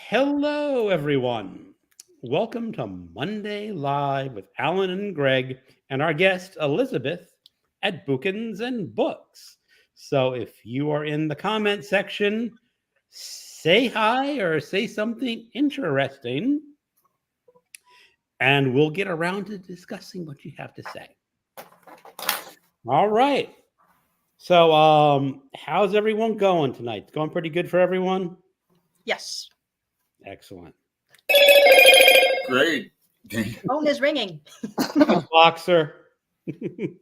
Hello, everyone. Welcome to Monday Live with Alan and Greg and our guest, Elisabeth, at Bookins and Books. So if you are in the comment section, say hi or say something interesting, and we'll get around to discussing what you have to say. All right. So, how's everyone going tonight? It's going pretty good for everyone? Yes. Excellent. Great. Phone is ringing. Boxer.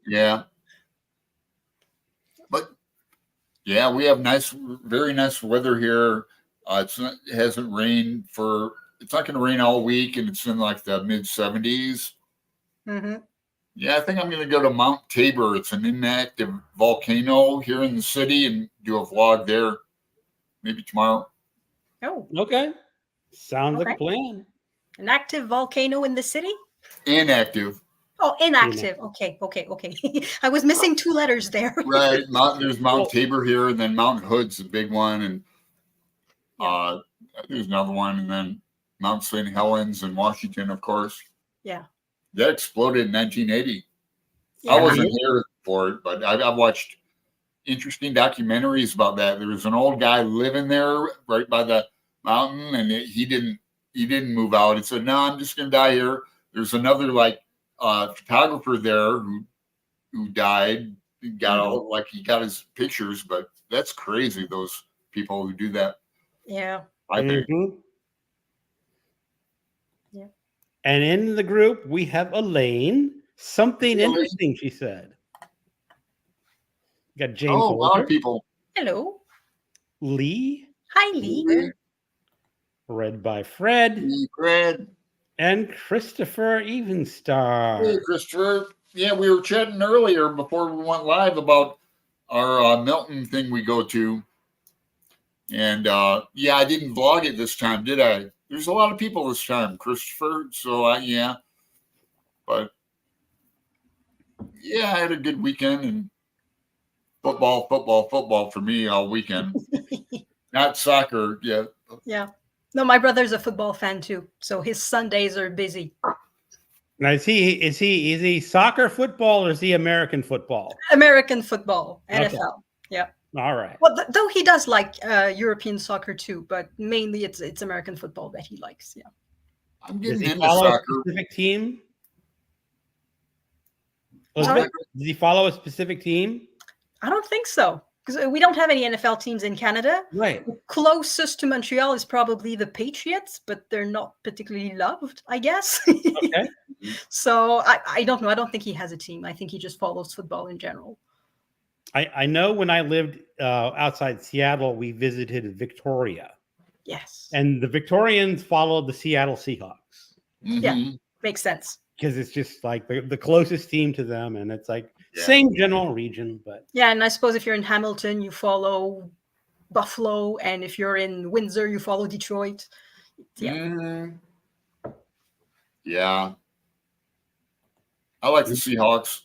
Yeah. But yeah, we have very nice weather here. It hasn't rained it's not going to rain all week, and it's in like the mid 70s. Mm-hmm. Yeah, I think I'm going to go to Mount Tabor. It's an inactive volcano here in the city and do a vlog there maybe tomorrow. Oh, Okay. Sounds like a Okay. plan. an active volcano in the city? Inactive. Oh, inactive. Okay. I was missing two letters there. Right. There's Mount Well- Tabor here, and then Mount Hood's the big one, and there's another one, and then Mount St. Helens in Washington, of course. Yeah. That exploded in 1980. Yeah. I wasn't here for it, but I've watched interesting documentaries about that. There was an old guy living there right by the mountain, and he didn't move out. He said, "No, I'm just going to die here." There's another photographer there who died. He got his pictures, but that's crazy. Those people who do that. Yeah. I think. Mhm. Yeah. And in the group, we have Elaine. Something Elaine. interesting, she said. We got James Oh, a lot Holder, of people. Hello. Lee, Hi, Lee. read by Fred, Fred. and Christopher Evenstar. Hey, Christopher. Yeah, we were chatting earlier before we went live about our Milton thing we go to. And yeah, I didn't vlog it this time, did I? There's a lot of people this time, Christopher. So yeah. But yeah, I had a good weekend, and football for me all weekend. Not soccer yet. Yeah. No, my brother's a football fan too, so his Sundays are busy. Now, is he soccer football or is he American football? American football, Okay. NFL. Yeah. All right. Well, though he does like European soccer too, but mainly it's American football that he likes. Yeah. I'm Does getting he into follow a soccer. specific team? Sorry? Elizabeth, does he follow a specific team? I don't think so, because we don't have any NFL teams in Canada. Right. Closest to Montreal is probably the Patriots, but they're not particularly loved, I guess. Okay. So I don't know. I don't think he has a team. I think he just follows football in general. I know when I lived outside Seattle, we visited Victoria, Yes. and the Victorians followed the Seattle Seahawks Yeah. Mhm. Makes sense. because it's just like the closest team to them, and it's like Yeah. same general region, but Yeah, and I suppose if you're in Hamilton, you follow Buffalo, and if you're in Windsor, you follow Detroit. Yeah. Mhm. Yeah. I like the Seahawks.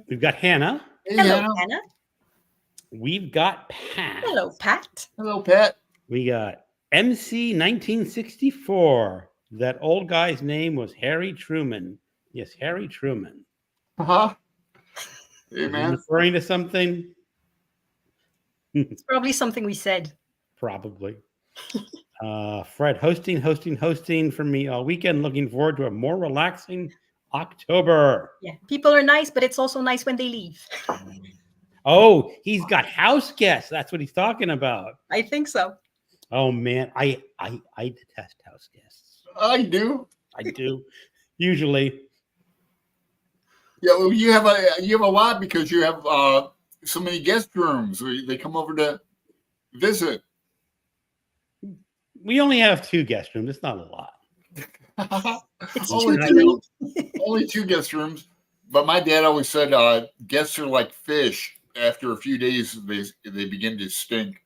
we've got Hannah, Hey, Hello, Hannah. Hannah. we've got Pat, Hello, Pat. Hello, Pat. we got MC 1964. That old guy's name was Harry Truman. Yes, Harry Truman. Uh-huh. Hey, Is he man. referring to something? It's probably something we said. Probably. Fred, hosting for me all weekend. Looking forward to a more relaxing October. Yeah, people are nice, but it's also nice when they leave. Oh, he's got house guests. That's what he's talking about. I think so. Oh man, I detest house guests. I do. I do. Usually. Yeah, well, you have a lot because you have so many guest rooms. They come over to visit. We only have 2 guest rooms. It's not a lot. It's only too two, only 2 guest rooms. But my dad always said guests are like fish. After a few days, they begin to stink.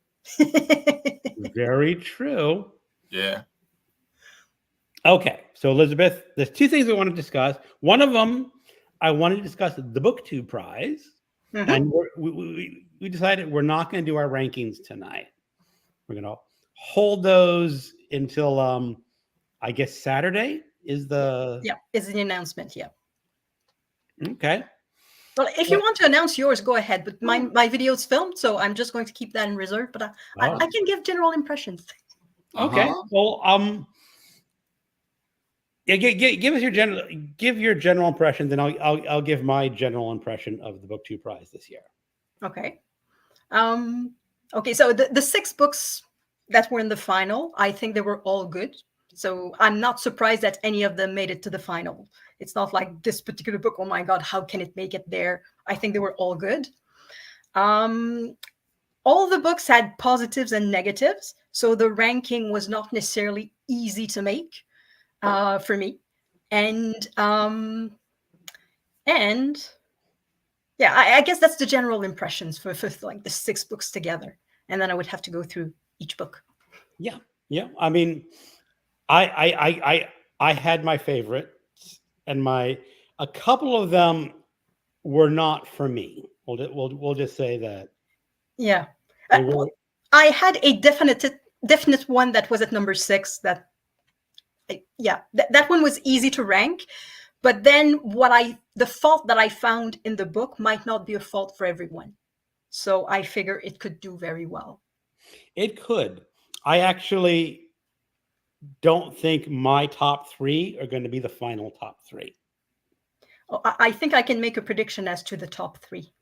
Very true. Yeah. Okay, so Elizabeth, there's 2 things I want to discuss. One of them, I want to discuss the BookTube prize, Mhm. and we decided we're not going to do our rankings tonight. We're going to hold those until I guess Saturday is the Yeah, it's the announcement. Yeah. okay. Well, if you want to announce yours, go ahead. But my video is filmed, so I'm just going to keep that in reserve. But I can give general impressions. Okay. Well, yeah, give us your general impression, then I'll give my general impression of the Book 2 prize this year. Okay. Okay. So the 6 books that were in the final, I think they were all good. So I'm not surprised that any of them made it to the final. It's not like this particular book, oh my God, how can it make it there? I think they were all good. All the books had positives and negatives. So the ranking was not necessarily easy to make for me. And yeah, I guess that's the general impressions for like the 6 books together. And then I would have to go through each book. Yeah. I mean, I had my favorites, and a couple of them were not for me. We'll just say that. Yeah. I had a definite one that was at number 6 that that one was easy to rank, but then the fault that I found in the book might not be a fault for everyone. So I figure it could do very well. It could. I actually don't think my top 3 are going to be the final top 3. Oh, I think I can make a prediction as to the top 3.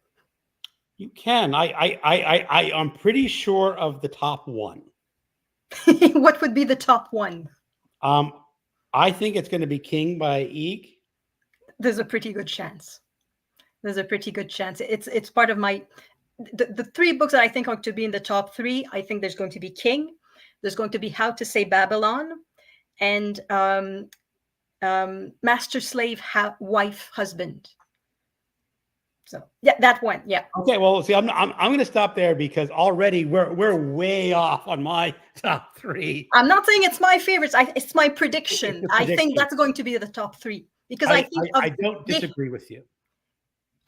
You can. I'm pretty sure of the top 1. What would be the top 1? I think it's going to be King by Eeg. There's a pretty good chance. It's part of my the 3 books that I think are to be in the top 3. I think there's going to be King, there's going to be How to Say Babylon, and Master Slave Wife Husband. So yeah, that one. Yeah. Okay. Well, see, I'm going to stop there because already we're way off on my top 3. I'm not saying it's my favorites. It's my prediction. I think that's going to be the top 3 because I think I don't disagree with you.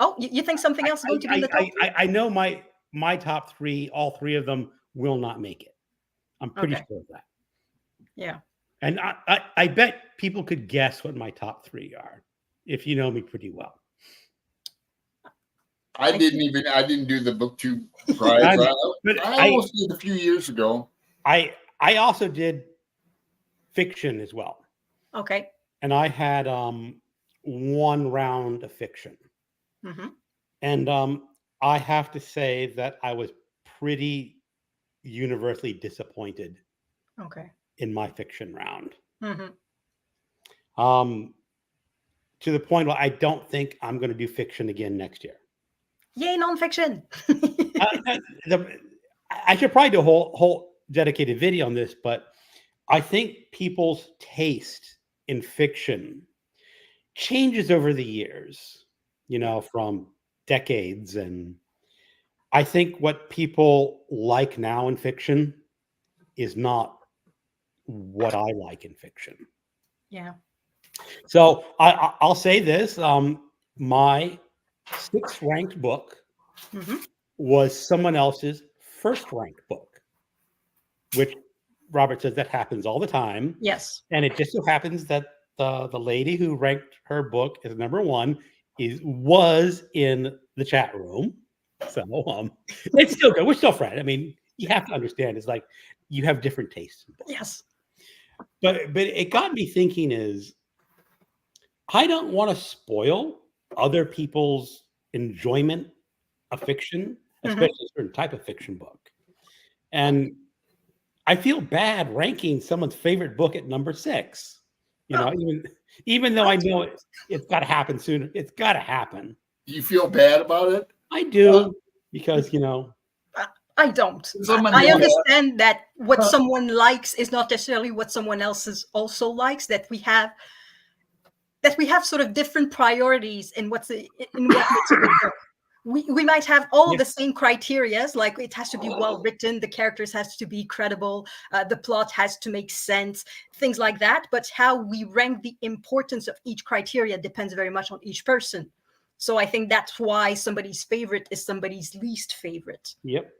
Oh, you think something else is going to be in the top 3? I know my top 3. All 3 of them will not make it. I'm pretty sure of that. Yeah. And I bet people could guess what my top 3 are if you know me pretty well. I didn't do the Book 2 prize. I almost did a few years ago. I also did fiction as well. Okay. And I had 1 round of fiction. Mm-hmm. And I have to say that I was pretty universally disappointed. Okay. In my fiction round. Mm-hmm. To the point where I don't think I'm going to do fiction again next year. Yay, nonfiction! I should probably do a whole dedicated video on this, but I think people's taste in fiction changes over the years, from decades. And I think what people like now in fiction is not what I like in fiction. Yeah. So I'll say this: my 6th ranked book was someone else's 1st ranked book, which Robert says that happens all the time. Yes. And it just so happens that the lady who ranked her book as number 1 was in the chat room. So it's still good. We're still friends. I mean, you have to understand, it's like you have different tastes in books. Yes. But it got me thinking I don't want to spoil other people's enjoyment of fiction, especially a certain type of fiction book. And I feel bad ranking someone's favorite book at number 6. Even though I know it's got to happen soon. It's got to happen. Do you feel bad about it? I do, because I don't. I understand that what someone likes is not necessarily what someone else also likes. That we have sort of different priorities in what makes a good book. We might have all the same criterias, like it has to be well written, the characters has to be credible, the plot has to make sense, things like that. But how we rank the importance of each criteria depends very much on each person. So I think that's why somebody's favorite is somebody's least favorite. Yep.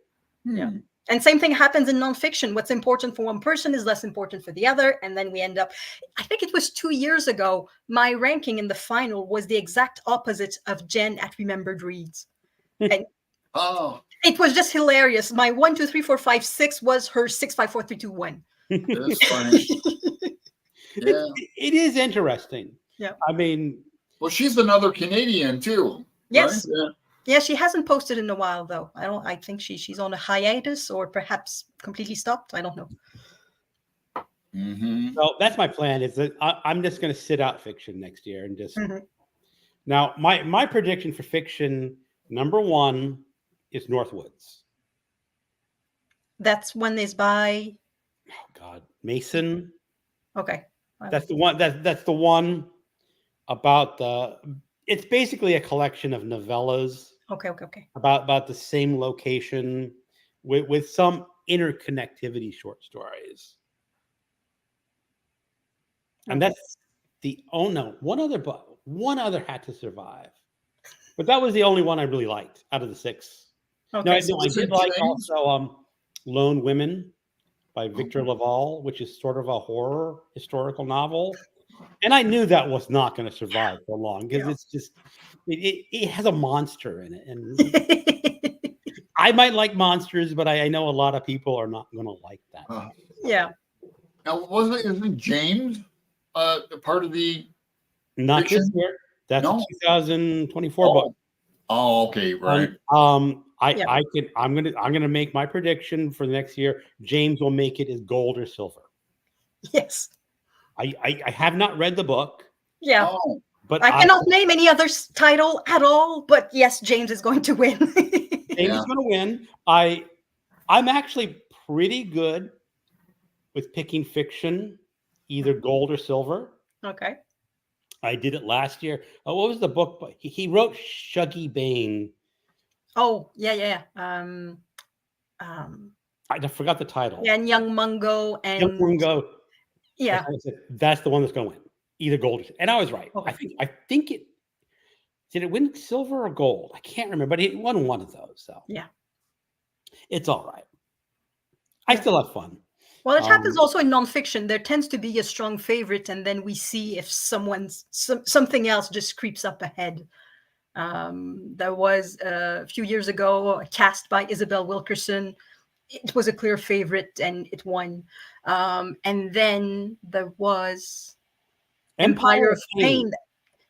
Yeah. And same thing happens in nonfiction. What's important for one person is less important for the other. And then we end up, I think it was 2 years ago, my ranking in the final was the exact opposite of Jen at Remembered Reads. And Oh, it was just hilarious. My 1, 2, 3, 4, 5, 6 was her 6, 5, 4, 3, 2, 1. that's funny. Yeah. It is interesting. Yeah. I mean, Well, she's another Canadian too. Yes. Right? Yeah. Yeah, she hasn't posted in a while though. I think she's on a hiatus or perhaps completely stopped. I don't know. Mm-hmm. so that's my plan. Is that I'm just going to sit out fiction next year and just. Mhm. Now, my prediction for fiction number 1 is Northwoods. That's one is by. Oh God, Mason. Okay. That's the one. That's the one about the. It's basically a collection of novellas Okay. about the same location with some interconnectivity short stories. And Okay. that's one other had to survive, but that was the only one I really liked out of the 6. Okay. No, I was did it like James? also Lone Women by Victor Laval, which is sort of a horror historical novel. And I knew that was not going to survive for long because Yeah. it's just it has a monster in it, and I might like monsters, but I know a lot of people are not going to like that. Yeah. Now, isn't James part of the? Not Fiction? this year. That's No. a 2024 book. Oh, okay, right. I'm Yeah. gonna make my prediction for next year. James will make it as gold or silver. Yes. I have not read the book, Yeah. Oh, but I cannot name any other title at all, but yes, James is going to win. James Yeah. is going to win. I'm actually pretty good with picking fiction, either gold or silver. Okay. I did it last year. What was the book? He wrote Shuggy Bane. Oh, yeah. I forgot the title. Yeah, and Young Mungo and Young Mungo. yeah. I said, that's the one that's going to win, either gold. And I was right. Okay. I think it did it win silver or gold? I can't remember, but it won one of those. So Yeah. it's all right. I Yeah. still have fun. Well, it happens also in nonfiction. There tends to be a strong favorite, and then we see if something else just creeps up ahead. There was a few years ago a cast by Isabel Wilkerson. It was a clear favorite, and it won. And then there was Empire of Pain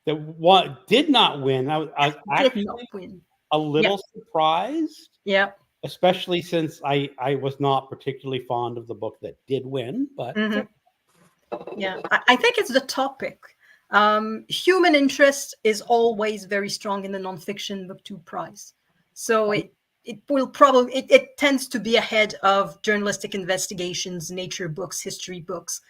that did not win. I was that did actually not win. a little surprised, Yeah. especially since I was not particularly fond of the book that did win. But Mhm. Yeah, I think it's the topic. Human interest is always very strong in the nonfiction book 2 prize. So it will probably it tends to be ahead of journalistic investigations, nature books, history books.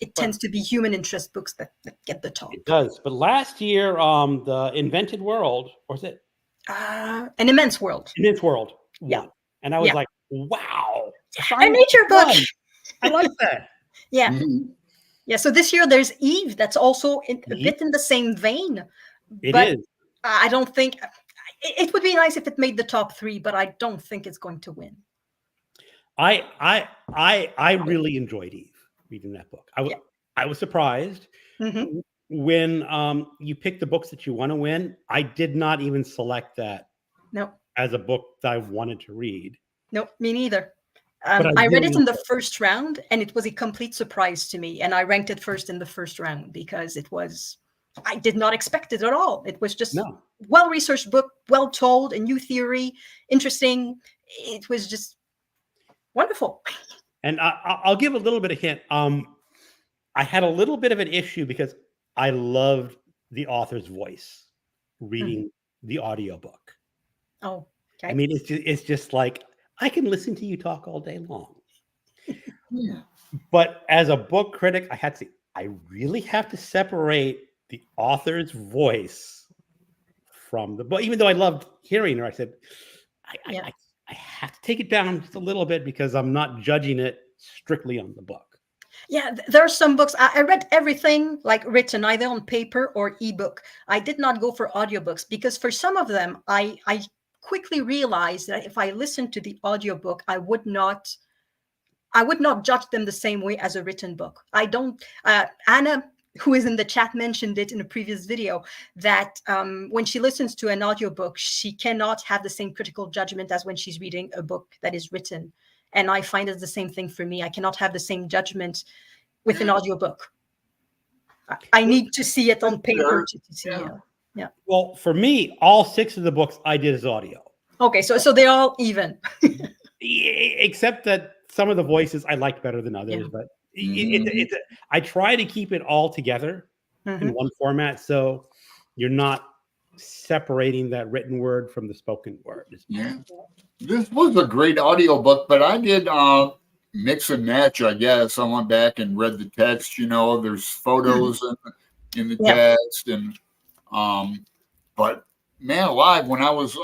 It tends to be human interest books that get the top. it does. But last year, the Invented World, or is it An Immense World? Immense World won. Yeah. And I was Yeah. like, wow. A nature book. Fun. I like that. Yeah. Mhm. Yeah. So this year there's Eve. That's also a bit in the same vein. It but is. I don't think it would be nice if it made the top 3, but I don't think it's going to win. I really enjoyed Eve reading that book. I was surprised Mhm. when you pick the books that you want to win. I did not even select that No, as a book that I wanted to read. no, me neither. But I I read really it in the first round, and it was a complete surprise to me. And I ranked it first in the first round because I did not expect it at all. It was just No. well-researched book, well told, a new theory, interesting. It was just wonderful. And I'll give a little bit of hint. I had a little bit of an issue because I loved the author's voice reading the audiobook. Oh, okay. I mean, it's just like I can listen to you talk all day long. Yeah. But as a book critic, I had to. I really have to separate the author's voice from the book. Even though I loved hearing her, I said, I have to take it down just a little bit because I'm not judging it strictly on the book. Yeah, there are some books. I read everything like written, either on paper or ebook. I did not go for audiobooks because for some of them, I quickly realized that if I listened to the audiobook, I would not judge them the same way as a written book. I don't. Anna, who is in the chat, mentioned it in a previous video that when she listens to an audiobook, she cannot have the same critical judgment as when she's reading a book that is written. And I find it's the same thing for me. I cannot have the same judgment with an audiobook. I need to see it on paper to see. Yeah. Well, for me, all 6 of the books I did as audio. Okay, so they're all even. Except that some of the voices I liked better than others, but I try to keep it all together in one format, so you're not separating that written word from the spoken word. Yeah, this was a great audiobook, but I did mix and match, I guess. I went back and read the text. There's photos in the text, and but man alive, when I was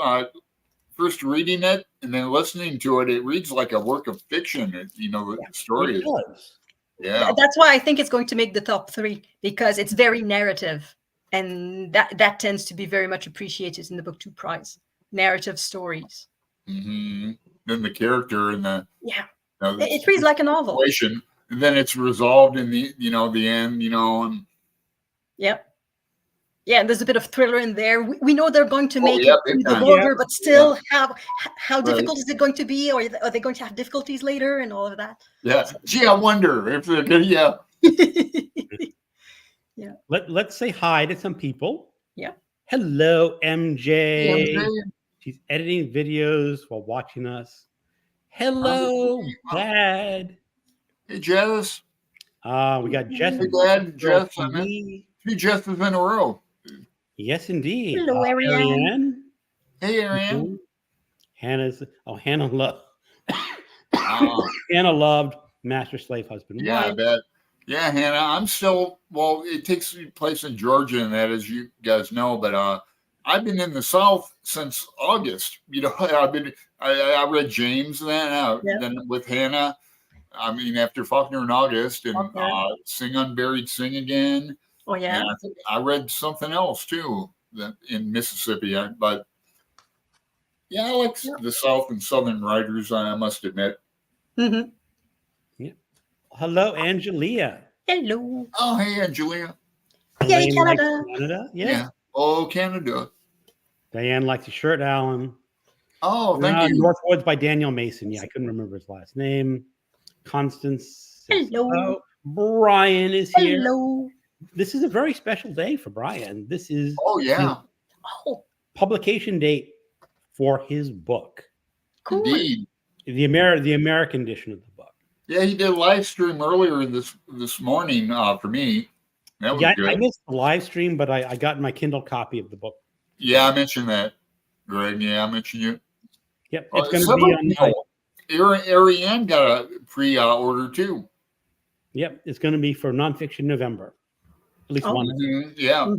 first reading it and then listening to it, it reads like a work of fiction. The story is. Yeah, that's why I think it's going to make the top 3, because it's very narrative, and that tends to be very much appreciated in the Booktube Prize. Narrative stories. Then the character and the it reads like a novel. And then it's resolved in the the end. And yeah, there's a bit of thriller in there. We know they're going to make it through the border, but still, how difficult is it going to be? Or are they going to have difficulties later and all of that? Yeah. Gee, I wonder if they're good. Yeah. Let's say hi to some people. Yeah. Hello, MJ. She's editing videos while watching us. Hello, Dad. Hey, Jess. We got Jess. Hey, Dad. Jess. 3 Jesses in a row. Yes, indeed. Hello, Ariane. Hey, Ariane. Hannah loved. Hannah loved Master Slave Husband. Yeah, I bet. Yeah, Hannah. I'm still. Well, it takes place in Georgia, and that, as you guys know. But I've been in the South since August. I read James then with Hannah. I mean, after Faulkner in August, and Sing Unburied, Sing Again. Oh, yeah. And I think I read something else too in Mississippi. But yeah, I like the South and Southern writers, I must admit. Yeah. Hello, Angelia. Hello. Oh, hey, Angelia. Yay, Canada. Canada. Yeah. Oh, Canada. Diane likes the shirt, Alan. Oh, thank you. Northwoods by Daniel Mason. Yeah, I couldn't remember his last name. Constance. Hello. Brian is here. Hello. This is a very special day for Brian. This is publication date for his book. Cool. Indeed. The American edition of the book. Yeah, he did a live stream earlier this morning for me. That was good. I missed the live stream, but I got my Kindle copy of the book. Yeah, I mentioned that, Greg. Yeah, I mentioned you. Yep, it's going to be on. Ariane got a pre-order too. Yep, it's going to be for Nonfiction November. At least one. Yeah.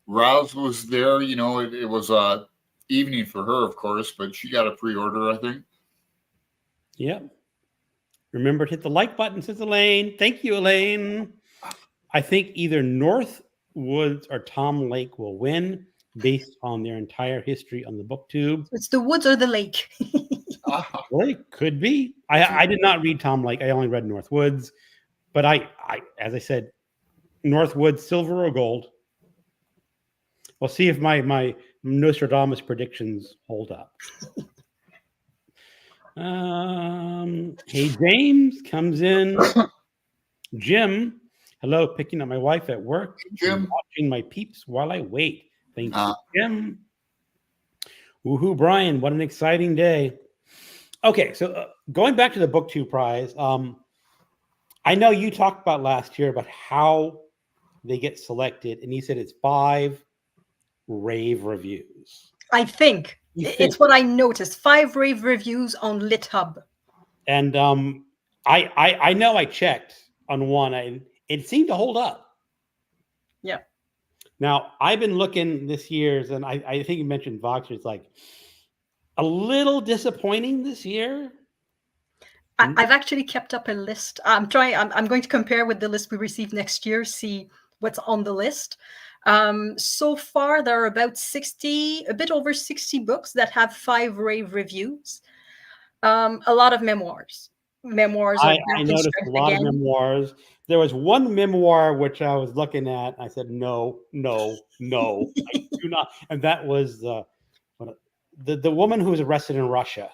Rouse was there. It was evening for her, of course, but she got a pre-order, I think. Yep. Remember to hit the like button, says Elaine. Thank you, Elaine. I think either Northwoods or Tom Lake will win based on their entire history on the BookTube. It's the woods or the lake. Well, it could be. I did not read Tom Lake. I only read Northwoods. But I as I said, Northwoods, silver or gold. We'll see if my Nostradamus predictions hold up. Hey, James comes in. Jim, hello, picking up my wife at work. Jim, watching my peeps while I wait. Thank you, Jim. Woohoo, Brian! What an exciting day. Okay, so going back to the BookTube Prize, I know you talked about last year about how they get selected, and you said it's 5 rave reviews. I think. It's what I noticed. 5 rave reviews on LitHub. And I know I checked on one, and it seemed to hold up. Yeah. Now, I've been looking this year's, and I think you mentioned Voxer. It's like a little disappointing this year. I've actually kept up a list. I'm going to compare with the list we receive next year, see what's on the list. So far, there are about 60, a bit over 60 books that have 5 rave reviews. A lot of memoirs. Memoirs are I back in noticed a strength lot of again. memoirs. There was one memoir which I was looking at. I said, no, no, no, I do not. And that was the woman who was arrested in Russia,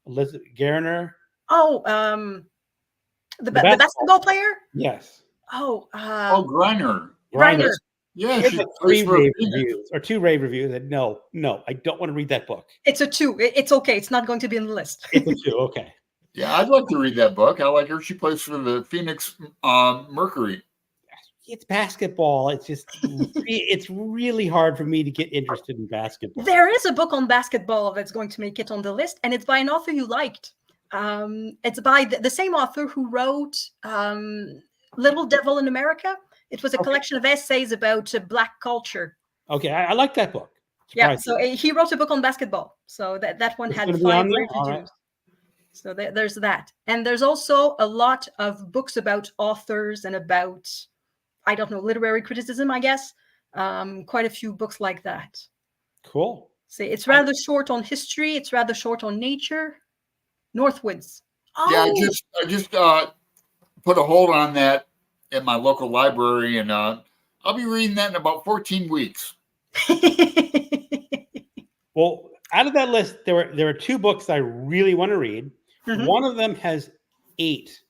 Elizabeth Garner. Oh, the basketball player? Yes. Oh, Griner. Reiner. Yeah, It's she like plays 3 for rave Phoenix. reviews or 2 rave reviews. And no, I don't want to read that book. It's a 2. It's okay. It's not going to be on the list. It's a 2. Okay. Yeah, I'd like to read that book. I like her. She plays for the Phoenix Mercury. It's basketball. It's just it's really hard for me to get interested in basketball. There is a book on basketball that's going to make it on the list, and it's by an author you liked. It's by the same author who wrote Little Devil in America. It was a collection of essays about Black culture. Okay, I like that book. Yeah, so he wrote a book on basketball. So that one had 5 rave reviews. So there's that. And there's also a lot of books about authors and about, I don't know, literary criticism, I guess. Quite a few books like that. Cool. So it's rather short on history. It's rather short on nature. Northwoods. Oh. Yeah, I just put a hold on that at my local library, and I'll be reading that in about 14 weeks. Well, out of that list, there are 2 books I really want to read. Mm-hmm. One of them has 8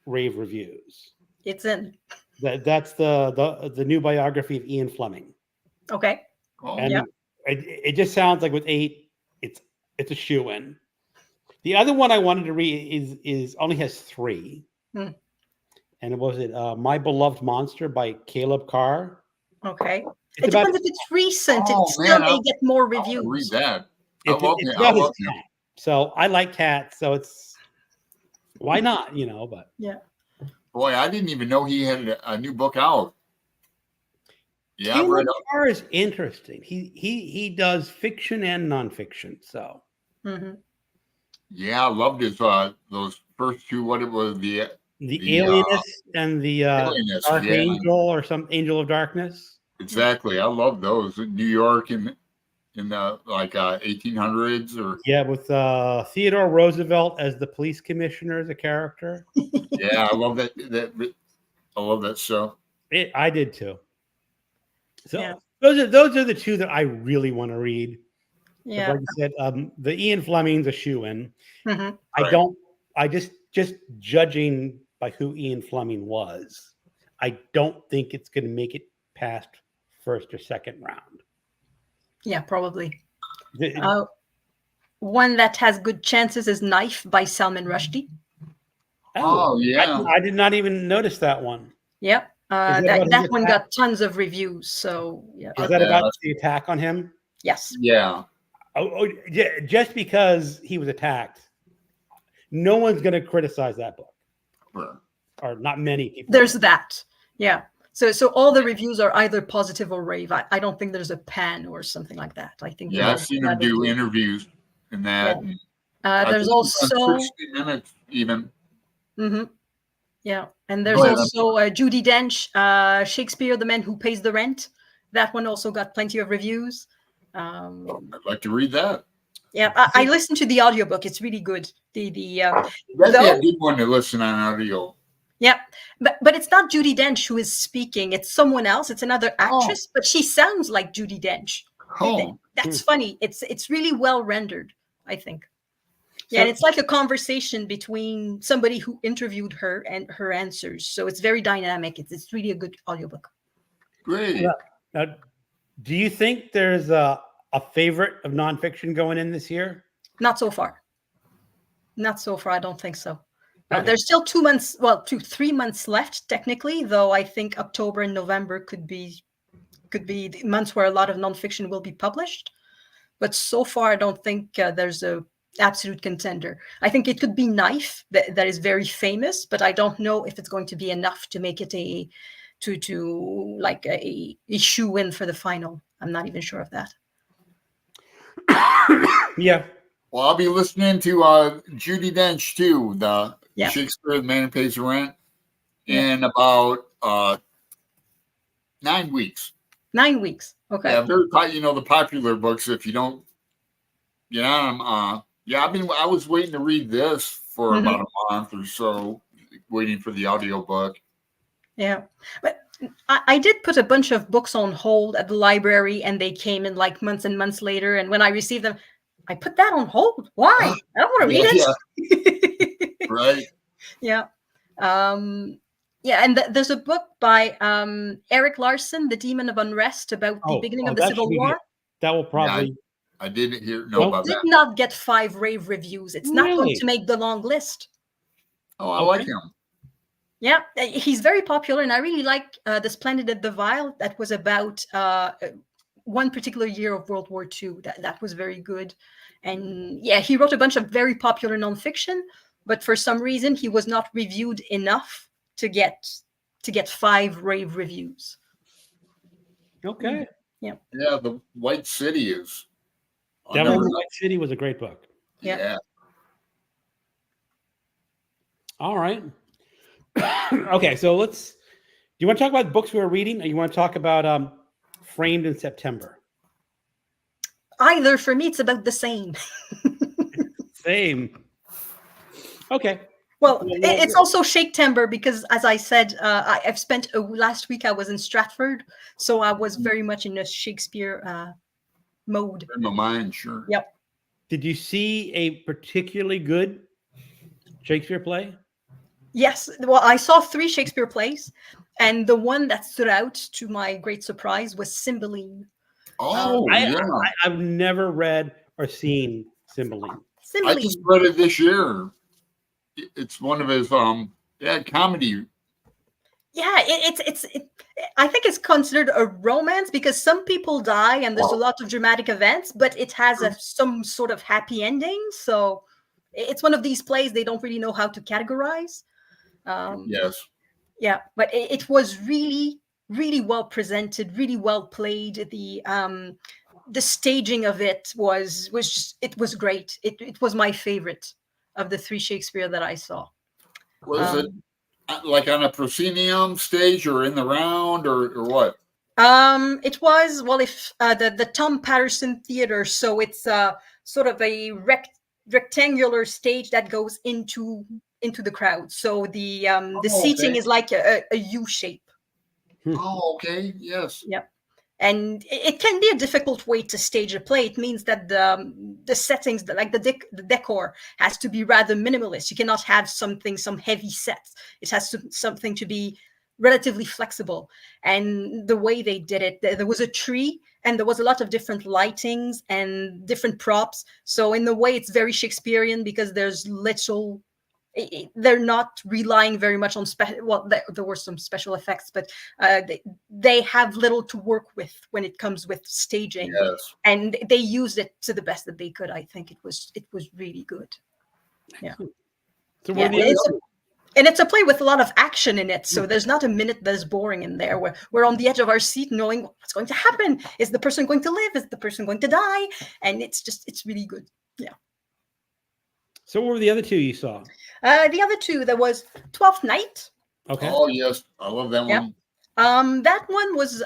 rave reviews. It's in. That's the new biography of Ian Fleming. Okay. And it just sounds like with 8, it's a shoe-in. The other one I wanted to read is only has 3. And it was My Beloved Monster by Caleb Carr. Okay. It depends if it's recent. They get more reviews. I'll read that. It's about his cat. So I like cats, so it's why not, but yeah. Boy, I didn't even know he had a new book out. Yeah, Caleb Carr is interesting. He does fiction and nonfiction. So yeah, I loved his those first 2. What it was the Alienist and the Archangel or some Angel of Darkness. Exactly, I love those. New York in the 1800s or with Theodore Roosevelt as the police commissioner as a character. Yeah, I love that. I love that show. I did too. So those are the 2 that I really want to read. Yeah, like you said, the Ian Fleming's a shoe-in. Mm-hmm. I just judging by who Ian Fleming was, I don't think it's going to make it past first or second round. Yeah, probably. One that has good chances is Knife by Salman Rushdie. Oh yeah. I did not even notice that one. Yeah. That one got tons of reviews. So yeah. Is that about the attack on him? Yes. Yeah. Yeah. Just because he was attacked, no one's going to criticize that book. Sure. Or not many people. There's that. Yeah. So all the reviews are either positive or rave. I don't think there's a pan or something like that. I think. Yeah, I've seen him do interviews in that. Yeah. There's also 60 minutes even. Mm-hmm. Yeah, and there's also Judi Dench, Shakespeare, The Man Who Pays the Rent. That one also got plenty of reviews. I'd like to read that. Yeah, I listened to the audiobook. It's really good. That'd be a good one to listen on audio. Yeah, but it's not Judi Dench who is speaking. It's someone else. It's another actress, but she sounds like Judi Dench. Oh, that's funny. It's really well rendered, I think. Yeah, and it's like a conversation between somebody who interviewed her and her answers. So it's very dynamic. It's really a good audiobook. Great. Now, do you think there's a favorite of nonfiction going in this year? Not so far. Not so far. I don't think so. There's still 3 months left technically, though I think October and November could be the months where a lot of nonfiction will be published. But so far, I don't think there's a absolute contender. I think it could be Knife that is very famous, but I don't know if it's going to be enough to make it a shoe-in for the final. I'm not even sure of that. Yeah. Well, I'll be listening to Judi Dench too, the Shakespeare, The Man Who Pays the Rent, in about 9 weeks. 9 weeks. Okay. Yeah, the popular books. If you don't, I was waiting to read this for about a month or so, waiting for the audiobook. Yeah, but I did put a bunch of books on hold at the library, and they came in like months and months later. And when I received them, I put that on hold. Why? I don't want to read it. Right. Yeah. Yeah, and there's a book by Eric Larson, The Demon of Unrest, about the beginning of the Civil War. That will probably... I didn't know about that. Did not get 5 rave reviews. It's not going to make the long list. Oh, I like him. Yeah, he's very popular, and I really like The Splendid and the Vile. That was about one particular year of World War II. That was very good. And yeah, he wrote a bunch of very popular nonfiction, but for some reason he was not reviewed enough to get 5 rave reviews. Okay. Yeah. Yeah, The White City is... Devil in the White City was a great book. Yeah. All right. Okay, so do you want to talk about books we were reading, or you want to talk about Framed in September? Either. For me, it's about the same. Same. Okay. Well, it's also Shake-Tember because, as I said, I've spent last week I was in Stratford, so I was very much in a Shakespeare mode. In my mind, sure. Yep. Did you see a particularly good Shakespeare play? Yes. Well, I saw 3 Shakespeare plays, and the one that stood out to my great surprise was Cymbeline. Oh, I've never read or seen Cymbeline. I just read it this year. It's one of his comedy. Yeah, I think it's considered a romance because some people die and there's a lot of dramatic events, but it has some sort of happy ending. So it's one of these plays they don't really know how to categorize. Yes. Yeah, but it was really, really well presented, really well played. The staging of it was great. It was my favorite of the 3 Shakespeare that I saw. Was it like on a proscenium stage or in the round or what? It was, well, if the Tom Patterson Theater, so it's sort of a rectangular stage that goes into the crowd. So the seating is like a U shape. Oh, okay. Yes. Yep. And it can be a difficult way to stage a play. It means that the settings, like the decor, has to be rather minimalist. You cannot have some heavy sets. It has something to be relatively flexible. And the way they did it, there was a tree, and there was a lot of different lightings and different props. So in the way, it's very Shakespearean because there's little. They're not relying very much on there were some special effects, but they have little to work with when it comes with staging. Yes. And they used it to the best that they could. I think it was really good. Yeah. So and it's a play with a lot of action in it, so there's not a minute that's boring in there. We're on the edge of our seat knowing what's going to happen. Is the person going to live? Is the person going to die? And it's really good. Yeah. So what were the other 2 you saw? The other 2, there was 12th Night. Okay. Oh, yes. I love that one. That one was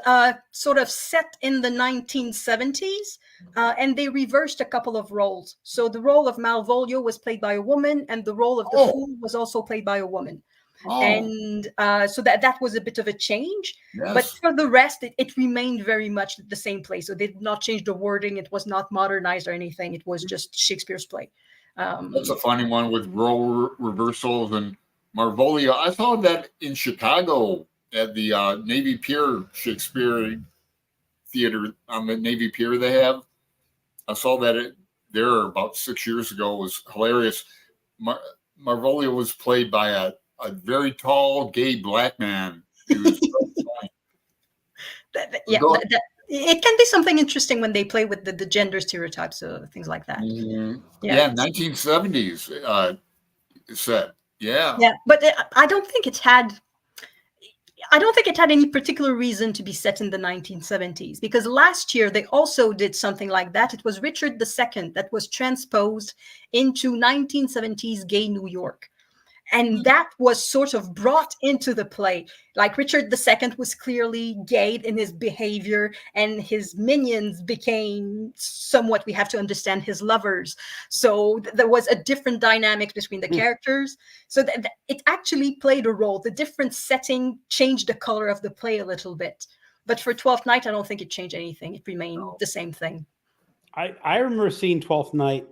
sort of set in the 1970s, and they reversed a couple of roles. So the role of Malvolio was played by a woman, and the role of the Fool was also played by a woman. And so that was a bit of a change. Yes. But for the rest, it remained very much the same play. So they did not change the wording. It was not modernized or anything. It was just Shakespeare's play. That's a funny one with role reversals and Malvolio. I saw that in Chicago at the Navy Pier Shakespeare Theater on the Navy Pier they have. I saw that there about 6 years ago. It was hilarious. Malvolio was played by a very tall gay black man. He was it can be something interesting when they play with the gender stereotypes or things like that. Mm-hmm. Yeah, 1970s set. Yeah. Yeah, but I don't think it had any particular reason to be set in the 1970s, because last year they also did something like that. It was Richard II that was transposed into 1970s gay New York. And that was sort of brought into the play. Like Richard II was clearly gay in his behavior, and his minions became somewhat, we have to understand, his lovers. So there was a different dynamic between the characters. So it actually played a role. The different setting changed the color of the play a little bit. But for Twelfth Night, I don't think it changed anything. It remained the same thing. I remember seeing Twelfth Night.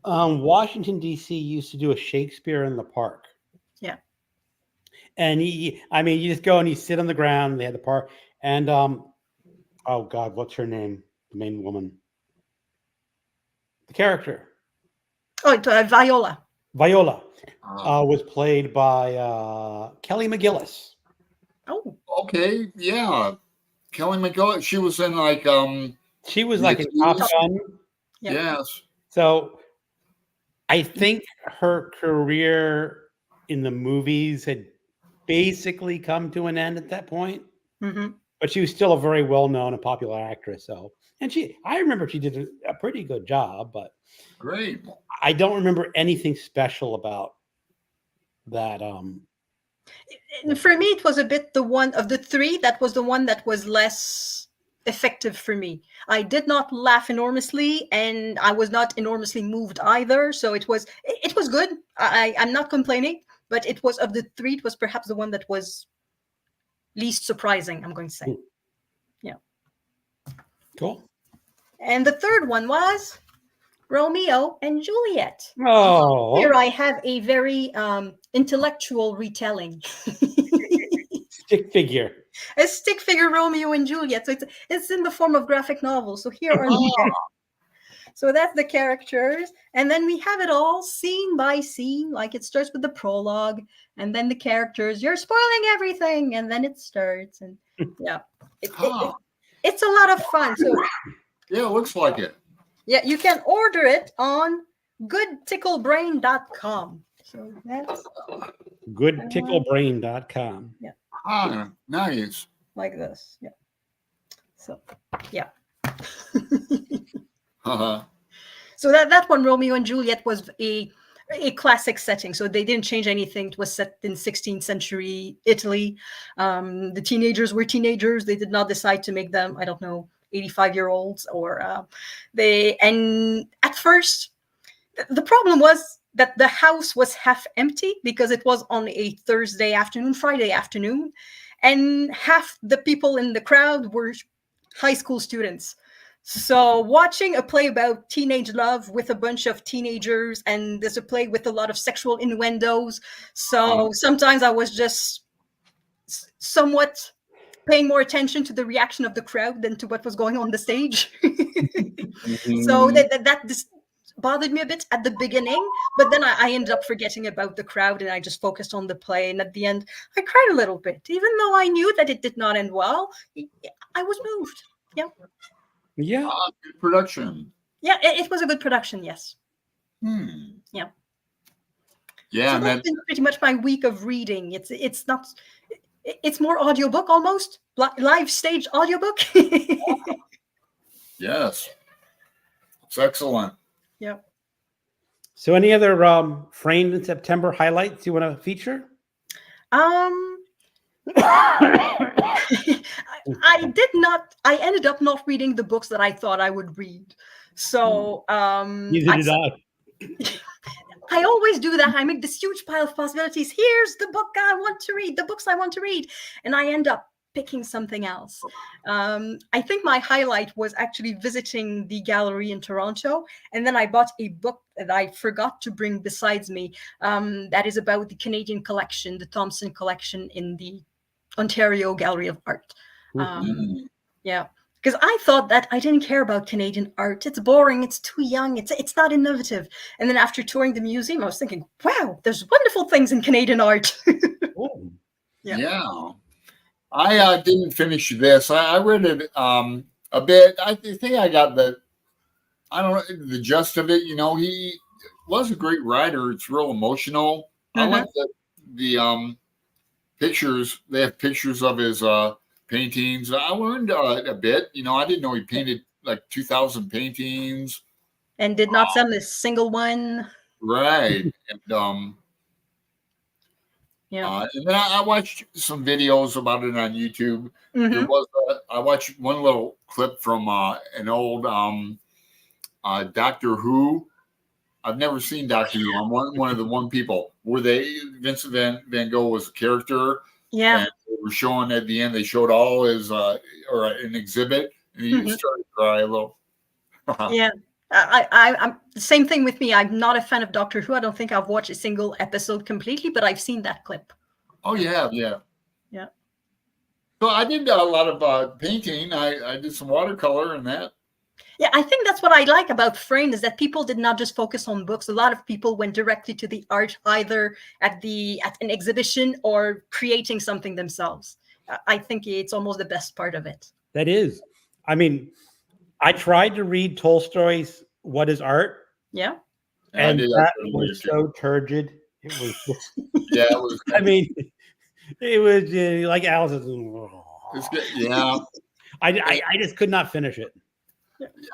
Washington, D.C. used to do a Shakespeare in the Park. Yeah. And you just go and you sit on the ground. They had the park. And, oh, God, what's her name? The main woman. The character. Oh, Viola. Viola was played by Kelly McGillis. Oh. Okay, yeah. Kelly McGillis. She was in like she was like in Top Gun. Yeah. Yes. So I think her career in the movies had basically come to an end at that point. Mm-hmm. But she was still a very well-known and popular actress. So, and I remember she did a pretty good job, but great. I don't remember anything special about that. For me, it was a bit the one of the three that was the one that was less effective for me. I did not laugh enormously, and I was not enormously moved either. So it was good. I'm not complaining, but it was, of the three, it was perhaps the one that was least surprising, I'm going to say. Yeah. Cool. And the third one was Romeo and Juliet. Oh. Here I have a very intellectual retelling. Stick figure. A stick figure Romeo and Juliet. So it's in the form of graphic novel. So here are So that's the characters. And then we have it all scene by scene. Like it starts with the prologue and then the characters. You're spoiling everything. And then it starts. And yeah, it's a lot of fun. So yeah, it looks like it. Yeah, you can order it on goodticklebrain.com. So that's goodticklebrain.com. Yeah. Ah, nice. Like this. Yeah. So, yeah. So that one, Romeo and Juliet, was a classic setting. So they didn't change anything. It was set in 16th century Italy. The teenagers were teenagers. They did not decide to make them, I don't know, 85-year-olds or and at first the problem was that the house was half empty because it was on a Friday afternoon, and half the people in the crowd were high school students. So watching a play about teenage love with a bunch of teenagers, and there's a play with a lot of sexual innuendos. So sometimes I was just somewhat paying more attention to the reaction of the crowd than to what was going on the stage. So that bothered me a bit at the beginning, but then I ended up forgetting about the crowd and I just focused on the play. And at the end, I cried a little bit, even though I knew that it did not end well. I was moved. Yeah. Yeah. Good production. Yeah, it was a good production. Yes. Yeah. Yeah, so that's been pretty much my week of reading. It's more audiobook, almost live stage audiobook. Yes, it's excellent. Yeah. So, any other Framed in September highlights you want to feature? I ended up not reading the books that I thought I would read. So Neither did I. I always do that. I make this huge pile of possibilities. Here's the book I want to read, the books I want to read. And I end up picking something else. I think my highlight was actually visiting the gallery in Toronto. And then I bought a book that I forgot to bring besides me. That is about the Canadian collection, the Thompson collection in the Ontario Gallery of Art. Yeah. Because I thought that I didn't care about Canadian art. It's boring. It's too young. It's not innovative. And then after touring the museum, I was thinking, wow, there's wonderful things in Canadian art. Yeah. I didn't finish this. I read it a bit. I think I got the gist of it. You know, he was a great writer. It's real emotional. I like the pictures. They have pictures of his paintings. I learned a bit. You know, I didn't know he painted like 2,000 paintings. And did not sell a single one. Right. And Yeah. And then I watched some videos about it on YouTube. There Mhm. was I watched one little clip from an old Doctor Who. I've never seen Doctor Who. I'm one of the one people where Vincent Van Gogh was a character, Yeah. and they were showing at the end. They showed all his or an exhibit, and he Mhm. started to cry a little. Yeah. I'm the same thing with me. I'm not a fan of Doctor Who. I don't think I've watched a single episode completely, but I've seen that clip. Oh yeah. Yeah. So I did a lot of painting. I did some watercolor and that. Yeah, I think that's what I like about Frame is that people did not just focus on books. A lot of people went directly to the art, either at an exhibition or creating something themselves. I think it's almost the best part of it. That is. I mean, I tried to read Tolstoy's What is Art? Yeah. And that was so turgid. It was just, yeah, it was. I mean, it was like Alice. Yeah. I just could not finish it.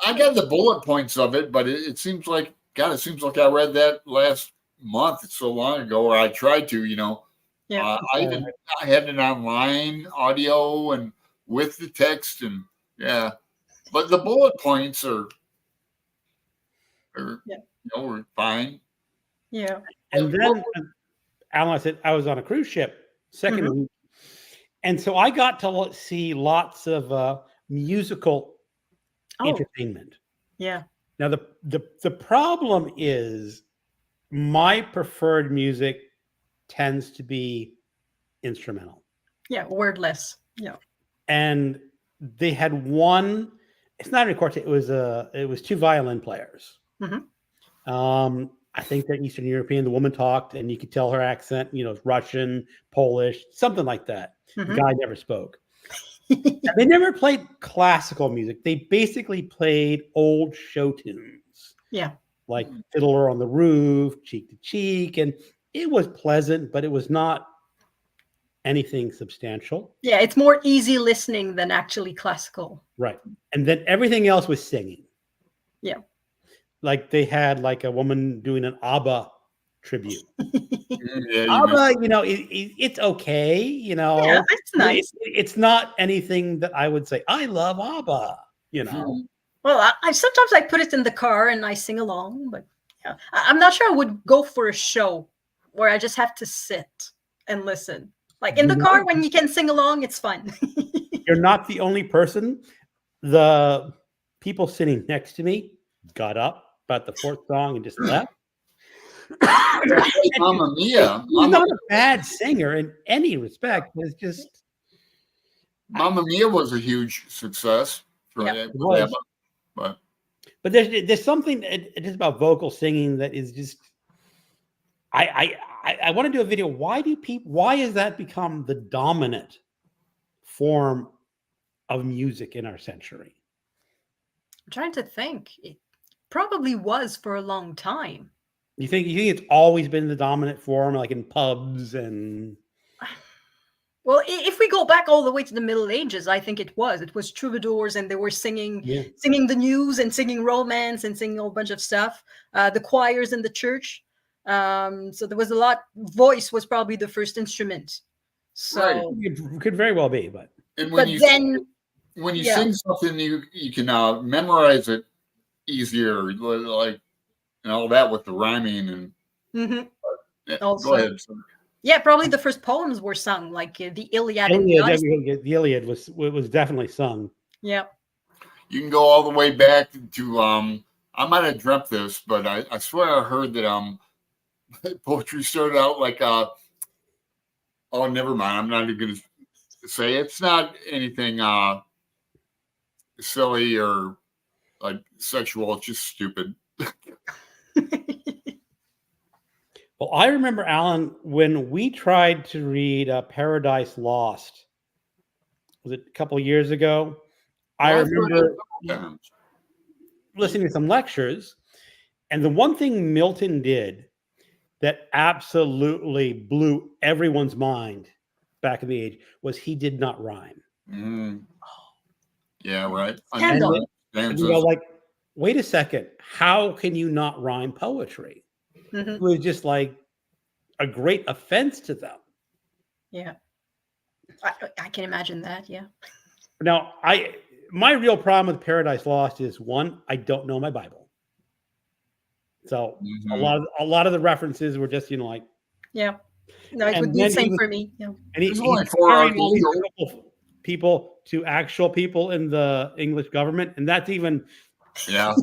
I got the bullet points of it, but it seems like, God, it seems like I read that last month. It's so long ago, or I tried to, Yeah. I had it online audio and with the text, and yeah, but the bullet points are were fine. Yeah. And then Alan said I was on a cruise ship second week, and so I got to see lots of musical entertainment. Yeah. Now the problem is my preferred music tends to be instrumental. Yeah, wordless. Yeah. And they had one. It's not a quartet. It was two violin players. I think they're Eastern European. The woman talked, and you could tell her accent. It's Russian, Polish, something like that. The guy never spoke. They never played classical music. They basically played old show tunes. Yeah. Like Fiddler on the Roof, Cheek to Cheek. And it was pleasant, but it was not anything substantial. Yeah, it's more easy listening than actually classical. Right. And then everything else was singing. Yeah. Like they had like a woman doing an ABBA tribute. Yeah, ABBA, it's okay, Yeah, it's nice. It's not anything that I would say, I love ABBA, Well, I sometimes I put it in the car and I sing along, but yeah, I'm not sure I would go for a show where I just have to sit and listen. Like in the car, when you can sing along, it's fun. You're not the only person. The people sitting next to me got up about the fourth song and just left. Mamma Mia. He's not a bad singer in any respect. It's just Mamma Mia was a huge success for ABBA, but there's something it is about vocal singing that is just I want to do a video. Why has that become the dominant form of music in our century? I'm trying to think. It probably was for a long time. You think it's always been the dominant form, like in pubs and? Well, if we go back all the way to the Middle Ages, I think it was troubadours, and they were singing the news and singing romance and singing a whole bunch of stuff. The choirs in the church. So there was a lot. Voice was probably the first instrument. So it could very well be, but when you sing something, you can memorize it easier, like and all that with the rhyming and. Also, go ahead. Yeah, probably the first poems were sung, like the Iliad. The Iliad was definitely sung. Yeah. You can go all the way back to I might have dreamt this, but I swear I heard that poetry started out like oh, never mind. I'm not even gonna say it's not anything silly or like sexual. It's just stupid. Well, I remember, Alan, when we tried to read Paradise Lost. Was it a couple of years ago? I remember listening to some lectures, and the one thing Milton did that absolutely blew everyone's mind back in the age was he did not rhyme. Yeah, right. And you go like, wait a second, how can you not rhyme poetry? It was just like a great offense to them. Yeah. I can imagine that. Yeah. Now, my real problem with Paradise Lost is, one, I don't know my Bible. So a lot of the references were just, like, Yeah. No, it would and be the then same for me. Yeah. and There's he's only 4 comparing all these archangels. people to actual people in the English government, and that's even Yeah.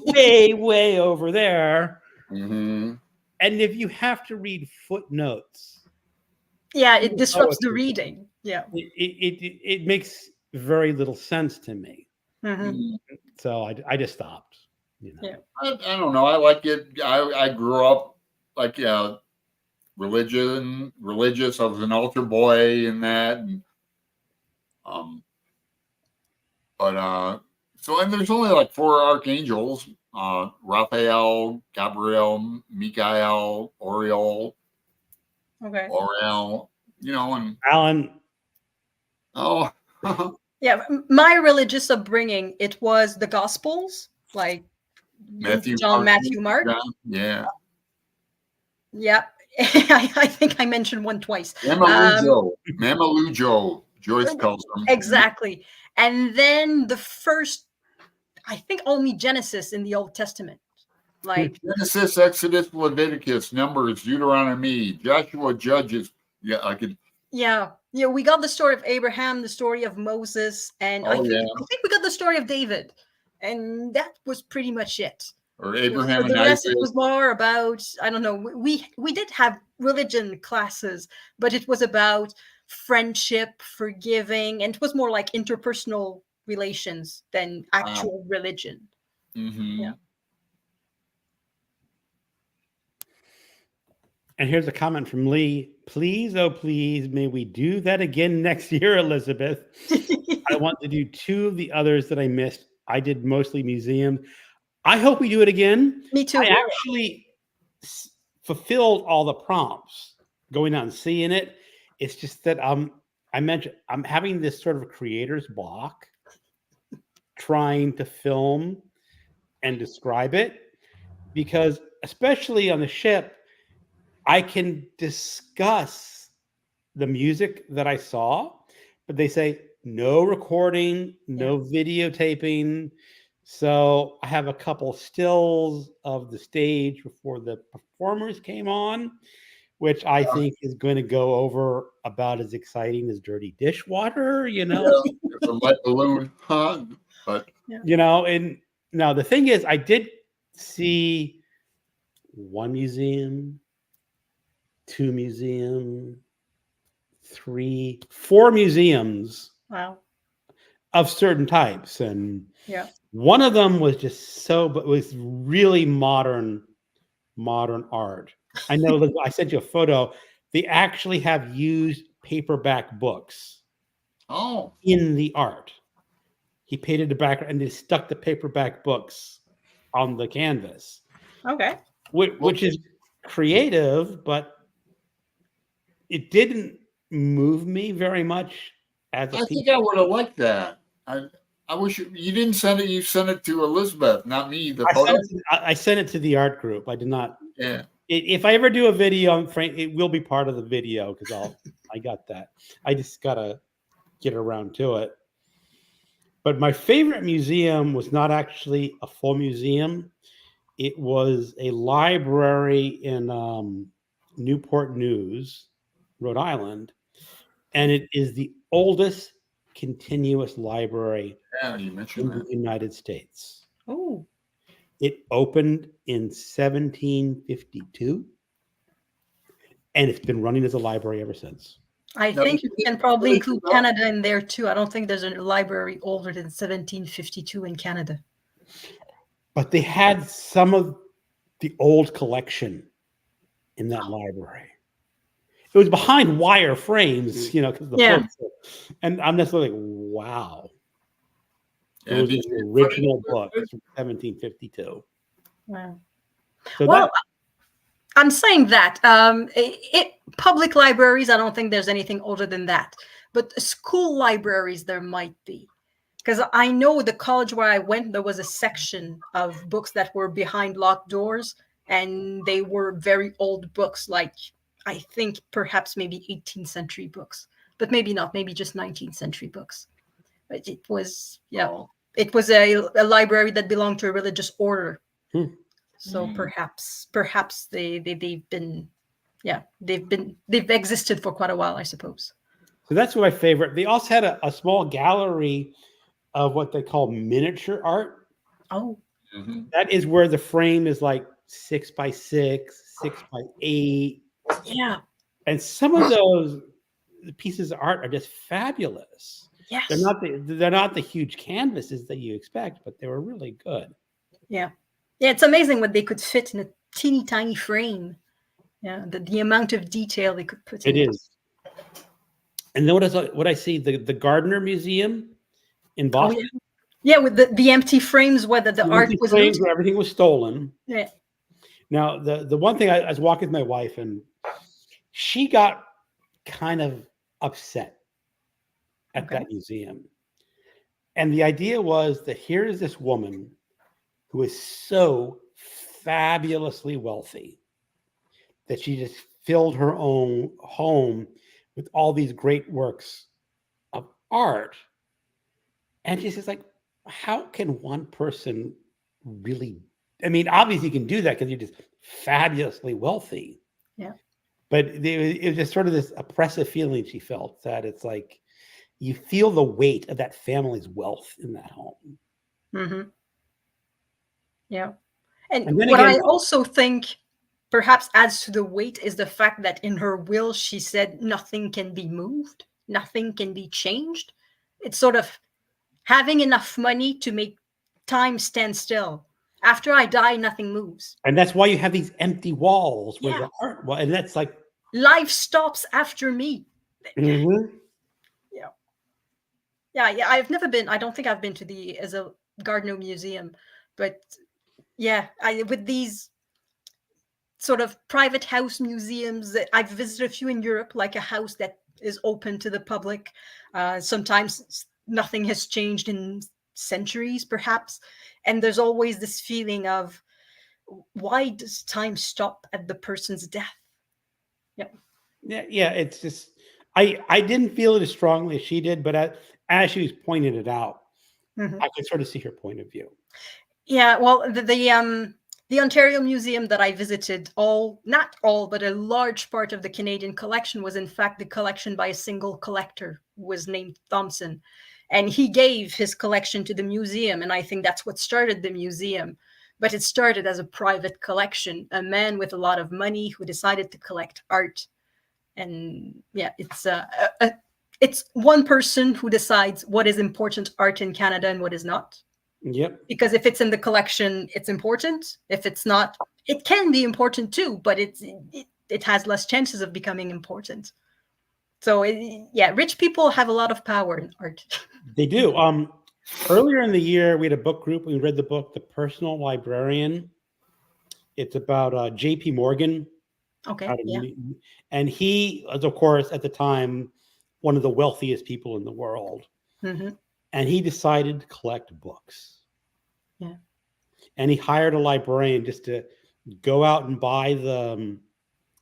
way, way over there. Mm-hmm. And if you have to read footnotes, Yeah, it disrupts the reading. Yeah. it makes very little sense to me. Mm-hmm. So I just stopped. Yeah. I don't know. I like it. I grew up like religious. I was an altar boy in that, and so and there's only like 4 archangels: Raphael, Gabriel, Michael, Oriel, Okay. Oriel. And Alan, oh, Yeah, my religious upbringing, it was the Gospels, like Luke, Matthew, John, Mark, Matthew, Mark. John. Yeah, Yeah. I think I mentioned one twice. Mama Lujo, Joyce calls them. Exactly. And then the first, I think only Genesis in the Old Testament. Like Genesis, Exodus, Leviticus, Numbers, Deuteronomy, Joshua, Judges. Yeah, I could. Yeah, we got the story of Abraham, the story of Moses, and I think we got the story of David, and that was pretty much it. Or Abraham For the and rest, Isaac. it was more about, I don't know. We did have religion classes, but it was about friendship, forgiving, and it was more like interpersonal relations than actual religion. Mm-hmm. Yeah. And here's a comment from Lee. Please, oh please, may we do that again next year, Elisabeth. I want to do 2 of the others that I missed. I did mostly museum. I hope we do it again. Me too. I actually fulfilled all the prompts going out and seeing it. It's just that I mentioned I'm having this sort of creator's block trying to film and describe it, because especially on the ship, I can discuss the music that I saw, but they say no recording, no videotaping. So I have a couple stills of the stage before the performers came on, which I think is going to go over about as exciting as Dirty Dishwater, It's a light balloon, huh? But and now the thing is, I did see 1 museum, 2 museum, 3, 4 museums. Wow. Of certain types, and one of them was just but was really modern art. I know. I sent you a photo. They actually have used paperback books. In the art, he painted the background and they stuck the paperback books on the canvas. Okay, which is creative, but it didn't move me very much. I think I would have liked that. I wish you didn't send it. You sent it to Elisabeth, not me. I sent it to the art group. I did not. Yeah. If I ever do a video, it will be part of the video because I got that. I just gotta get around to it. But my favorite museum was not actually a full museum. It was a library in Newport News, Rhode Island, and it is the oldest continuous library you mentioned in the United States. Oh. It opened in 1752, and it's been running as a library ever since. I think you can probably include Canada in there too. I don't think there's a library older than 1752 in Canada. But they had some of the old collection in that library. It was behind wire frames, because the books. And I'm just like, wow. Those are the original books from 1752. Wow. So I'm saying that public libraries, I don't think there's anything older than that. But school libraries, there might be. Because I know the college where I went, there was a section of books that were behind locked doors, and they were very old books. Like, I think perhaps maybe 18th century books, but maybe not, maybe just 19th century books. But it was, it was a library that belonged to a religious order. So perhaps they've been, they've existed for quite a while, I suppose. So that's my favorite. They also had a small gallery of what they call miniature art. Oh, that is where the frame is like 6 by 6, 6 by 8. Yeah. And some of those pieces of art are just fabulous. Yes. They're not the huge canvases that you expect, but they were really good. Yeah. Yeah, it's amazing what they could fit in a teeny tiny frame. Yeah, the amount of detail they could put in. It is. And then what I see, the Gardner Museum in Boston. Oh, yeah, with the empty frames where the art was frames where everything was stolen. Yeah. Now, the one thing, I was walking with my wife, and she got kind of upset at that museum. And the idea was that here is this woman who is so fabulously wealthy that she just filled her own home with all these great works of art. And she's just like, how can one person really, I mean, obviously you can do that because you're just fabulously wealthy. Yeah. But it was just sort of this oppressive feeling she felt, that it's like you feel the weight of that family's wealth in that home. Mm-hmm. Yeah. And then what again, I also think perhaps adds to the weight is the fact that in her will, she said nothing can be moved, nothing can be changed. It's sort of having enough money to make time stand still. After I die, nothing moves. And that's why you have these empty walls where the art, and that's like life stops after me. Mm-hmm. Yeah. I've never been. I don't think I've been to the Gardner Museum, but with these sort of private house museums, I've visited a few in Europe, like a house that is open to the public. Sometimes nothing has changed in centuries, perhaps, and there's always this feeling of, why does time stop at the person's death? Yeah. It's just I didn't feel it as strongly as she did, but as she was pointing it out, I could sort of see her point of view. Yeah, well, the Ontario Museum that I visited, not all, but a large part of the Canadian collection was in fact the collection by a single collector who was named Thompson. And he gave his collection to the museum, and I think that's what started the museum. But it started as a private collection, a man with a lot of money who decided to collect art. And it's one person who decides what is important art in Canada and what is not. Yep. Because if it's in the collection, it's important. If it's not, it can be important too, but it has less chances of becoming important. So rich people have a lot of power in art. They do. Earlier in the year, we had a book group. We read the book, The Personal Librarian. It's about J.P. Morgan. Okay. Yeah. And he was, of course, at the time, one of the wealthiest people in the world. Mm-hmm. And he decided to collect books. Yeah. And he hired a librarian just to go out and buy the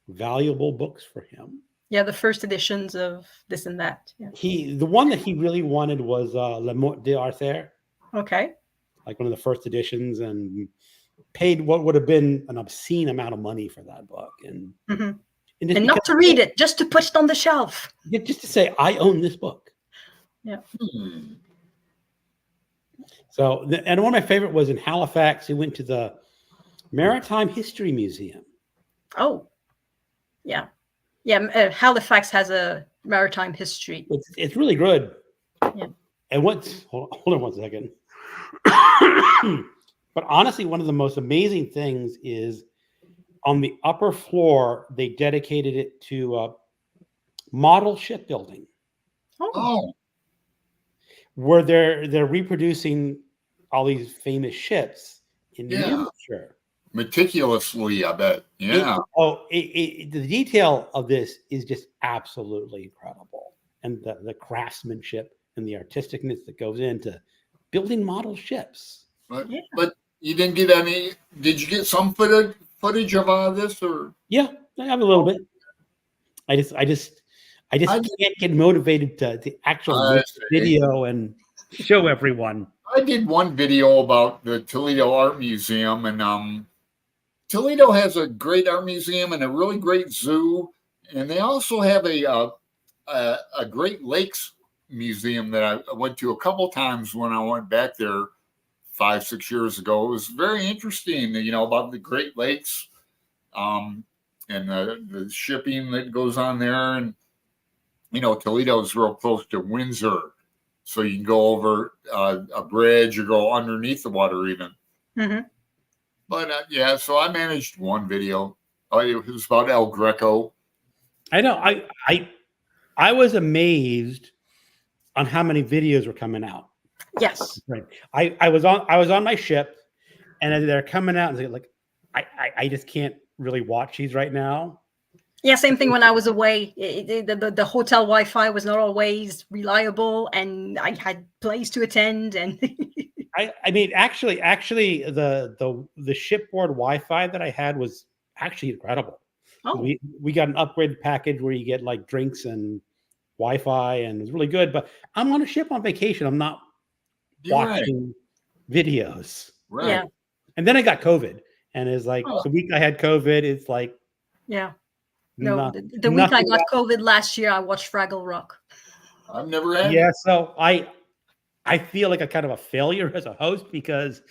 valuable books for him. Yeah, the first editions of this and that. Yeah. The one that he really wanted was Le Mot d'Arthur. Okay. Like one of the first editions, and paid what would have been an obscene amount of money for that book. And not to read it, just to put it on the shelf. Just to say, I own this book. Yeah. So, and one of my favorite was in Halifax. He went to the Maritime History Museum. Oh, yeah. Yeah, Halifax has a maritime history. It's really good. Yeah. And hold on one second. But honestly, one of the most amazing things is on the upper floor, they dedicated it to model shipbuilding. Oh. Where they're reproducing all these famous ships in miniature. Meticulously, I bet. Yeah. The detail of this is just absolutely incredible. And the craftsmanship and the artisticness that goes into building model ships. But you didn't get any, did you get some footage of this? Or? Yeah, I have a little bit. I just can't get motivated to actually make a video and show everyone. I did one video about the Toledo Art Museum, and Toledo has a great art museum and a really great zoo, and they also have a Great Lakes museum that I went to a couple times when I went back there 5-6 years ago. It was very interesting, about the Great Lakes, and the shipping that goes on there, and Toledo is real close to Windsor. So you can go over a bridge or go underneath the water even. Mm-hmm. But so I managed one video. It was about El Greco. I know. I was amazed on how many videos were coming out. Yes. Right. I was on my ship, and they're coming out, and like I just can't really watch these right now. Yeah, same thing when I was away. The hotel Wi-Fi was not always reliable, and I had plays to attend. And I mean, actually, the shipboard Wi-Fi that I had was actually incredible. Oh. We got an upgraded package where you get like drinks and Wi-Fi, and it's really good. But I'm on a ship on vacation. I'm not watching videos. Right. Yeah. And then I got COVID, and it's like the week I had COVID, it's like No, the week I got COVID last year, I watched Fraggle Rock. I've never had. Yeah, so I feel like a kind of a failure as a host because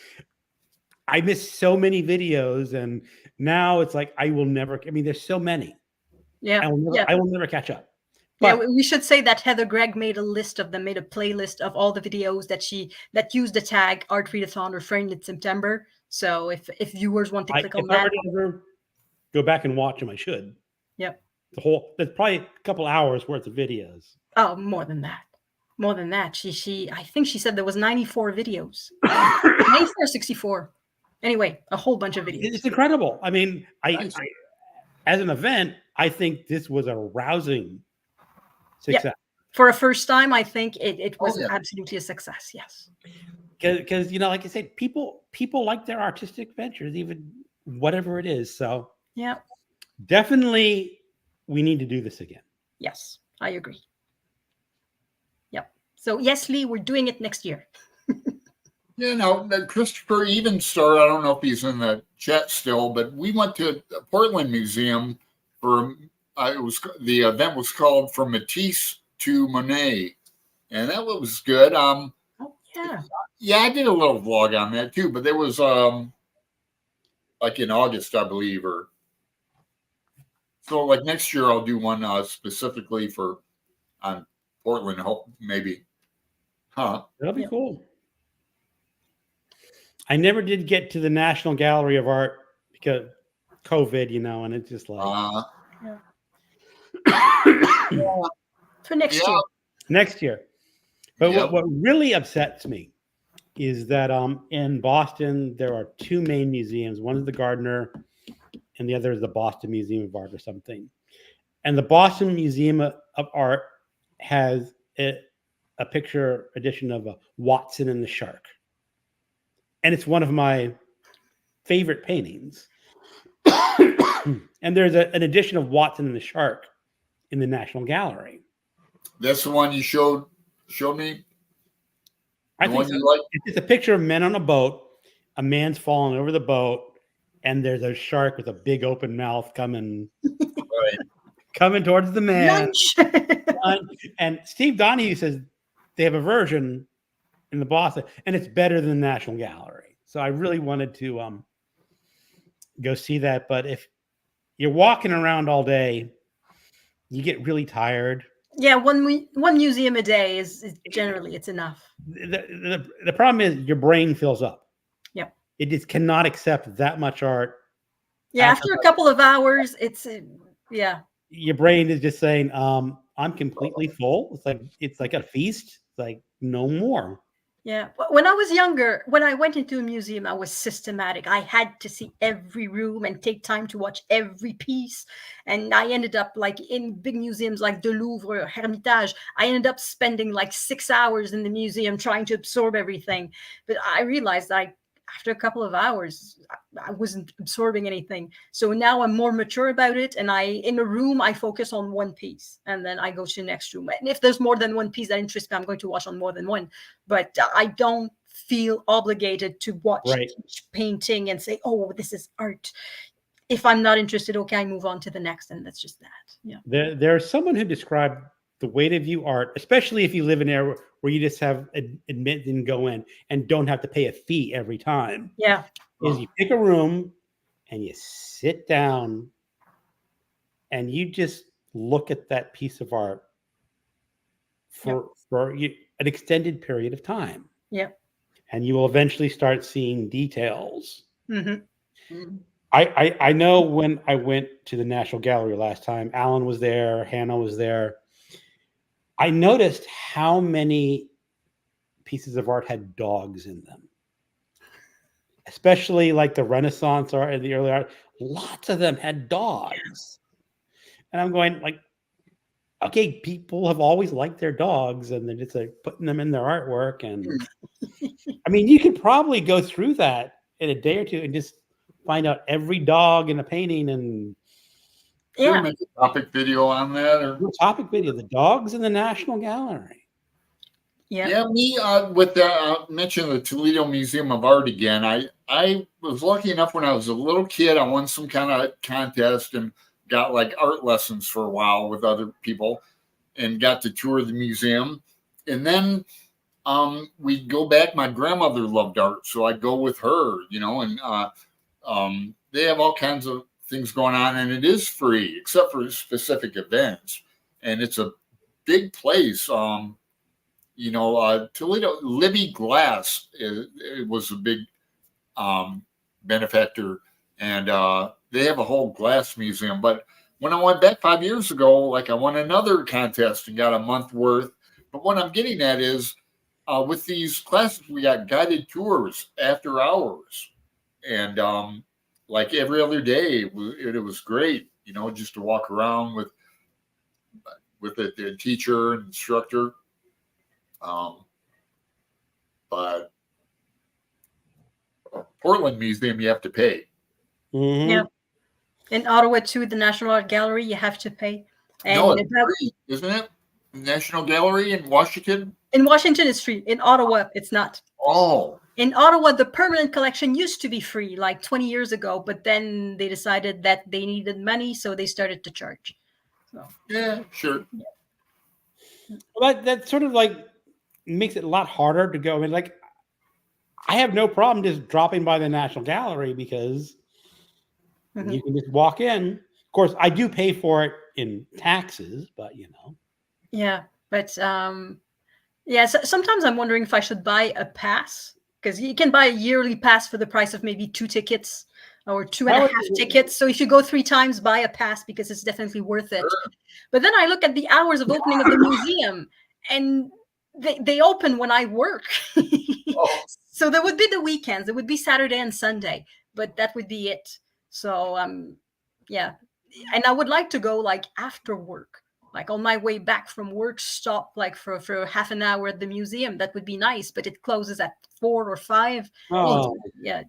I missed so many videos, and now it's like I will never. I mean, there's so many. Yeah, I will never catch up. But, yeah, we should say that Heather Gregg made a list of them, made a playlist of all the videos that used the tag Art Readathon or Framed in September. So if viewers want to click on that, if I were to ever go back and watch them, I should. Yep. There's probably a couple hours worth of videos. Oh, more than that. More than that. I think she said there was 94 videos. 94, 64. Anyway, a whole bunch of videos. It's incredible. I mean, I as an event, I think this was a rousing success. Yep. For a first time, I think it was absolutely a success. Yes. Because like I said, people like their artistic ventures, even whatever it is. So yeah. Definitely, we need to do this again. Yes, I agree. Yep. So yes, Lee, we're doing it next year. Christopher Evenstar, I don't know if he's in the chat still, but we went to the Portland Museum for the event was called From Matisse to Monet, and that was good. Yeah, I did a little vlog on that too, but there was like in August, I believe, or. So, like next year, I'll do one specifically on Portland. Hope maybe, That'll be cool. I never did get to the National Gallery of Art because COVID, and it's just like for next year. Next year, but what really upsets me is that in Boston there are two main museums. One is the Gardner, and the other is the Boston Museum of Art or something. And the Boston Museum of Art has a picture edition of Watson and the Shark. And it's one of my favorite paintings. And there's an edition of Watson and the Shark in the National Gallery. That's the one you showed me? I think so. It's a picture of men on a boat. A man's falling over the boat. And there's a shark with a big open mouth coming towards the man. And Steve Donahue says they have a version in the Boston, and it's better than the National Gallery. So I really wanted to go see that. But if you're walking around all day, you get really tired. Yeah, one museum a day is generally it's enough. The problem is your brain fills up. Yep. It just cannot accept that much art. Yeah, after a couple of hours, it's your brain is just saying, I'm completely full. It's like a feast. It's like no more. Yeah. When I was younger, when I went into a museum, I was systematic. I had to see every room and take time to watch every piece. And I ended up like in big museums like the Louvre or Hermitage, I ended up spending like 6 hours in the museum trying to absorb everything. But I realized I after a couple of hours, I wasn't absorbing anything. So now I'm more mature about it. And in a room, I focus on one piece and then I go to the next room. And if there's more than one piece that interests me, I'm going to watch on more than one. But I don't feel obligated to watch each painting and say, oh, this is art. If I'm not interested, okay, I move on to the next. And that's just that. Yeah. There's someone who described the way to view art, especially if you live in an area where you just have admit and go in and don't have to pay a fee every time. Yeah. Is you pick a room and you sit down and you just look at that piece of art for an extended period of time. Yeah. And you will eventually start seeing details. Mm-hmm. Mm-hmm. I know when I went to the National Gallery last time, Alan was there, Hannah was there. I noticed how many pieces of art had dogs in them, especially like the Renaissance art and the early art. Lots of them had dogs. And I'm going like, okay, people have always liked their dogs and they're just like putting them in their artwork. And I mean, you could probably go through that in a day or two and just find out every dog in a painting and make a topic video on that, or topic video, the dogs in the National Gallery. Yeah, me with the mention the Toledo Museum of Art again. I was lucky enough when I was a little kid. I won some kind of contest and got like art lessons for a while with other people, and got to tour the museum. And then we'd go back. My grandmother loved art, so I'd go with her. And they have all kinds of things going on, and it is free except for specific events, and it's a big place. Toledo, Libby Glass it was a big benefactor, and they have a whole glass museum. But when I went back 5 years ago, like I won another contest and got a month worth. But what I'm getting at is with these classes, we got guided tours after hours, and like every other day, it was great, just to walk around with the teacher and instructor. But Portland Museum, you have to pay. Mm-hmm. Yeah. In Ottawa, too, the National Art Gallery, you have to pay. And no, it's free, isn't it? National Gallery in Washington? In Washington, it's free. In Ottawa, it's not. Oh. In Ottawa, the permanent collection used to be free like 20 years ago, but then they decided that they needed money, so they started to charge. So yeah, sure. Yeah. Well, that sort of like makes it a lot harder to go. I mean, like, I have no problem just dropping by the National Gallery because you can just walk in. Of course, I do pay for it in taxes, but Yeah, but so sometimes I'm wondering if I should buy a pass, because you can buy a yearly pass for the price of maybe 2 tickets or 2.5 tickets. So if you go 3 times, buy a pass because it's definitely worth it. Sure. But then I look at the hours of opening of the museum, and they open when I work. So there would be the weekends. It would be Saturday and Sunday, but that would be it. So yeah, and I would like to go like after work. Like on my way back from work, stop like for half an hour at the museum. That would be nice, but it closes at 4 or 5. Oh. Yeah.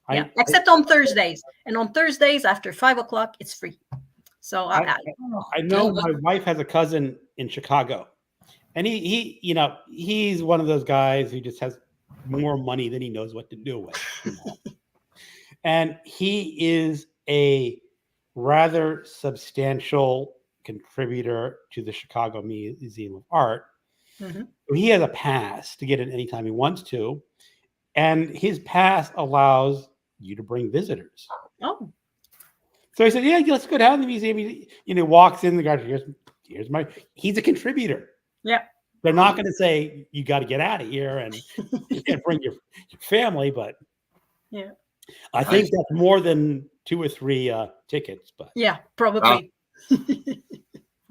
Yeah. Except on Thursdays. And on Thursdays after 5 o'clock, it's free. So I know my wife has a cousin in Chicago, and he's one of those guys who just has more money than he knows what to do with. And he is a rather substantial contributor to the Chicago Museum of Art. Mm-hmm. He has a pass to get in anytime he wants to, and his pass allows you to bring visitors. Oh, so he said, "Yeah, let's go down to the museum." He walks in the garden. Here's my. He's a contributor. Yeah, they're not going to say you got to get out of here and bring your family, but yeah, I think that's more than 2 or 3 tickets. But yeah, probably.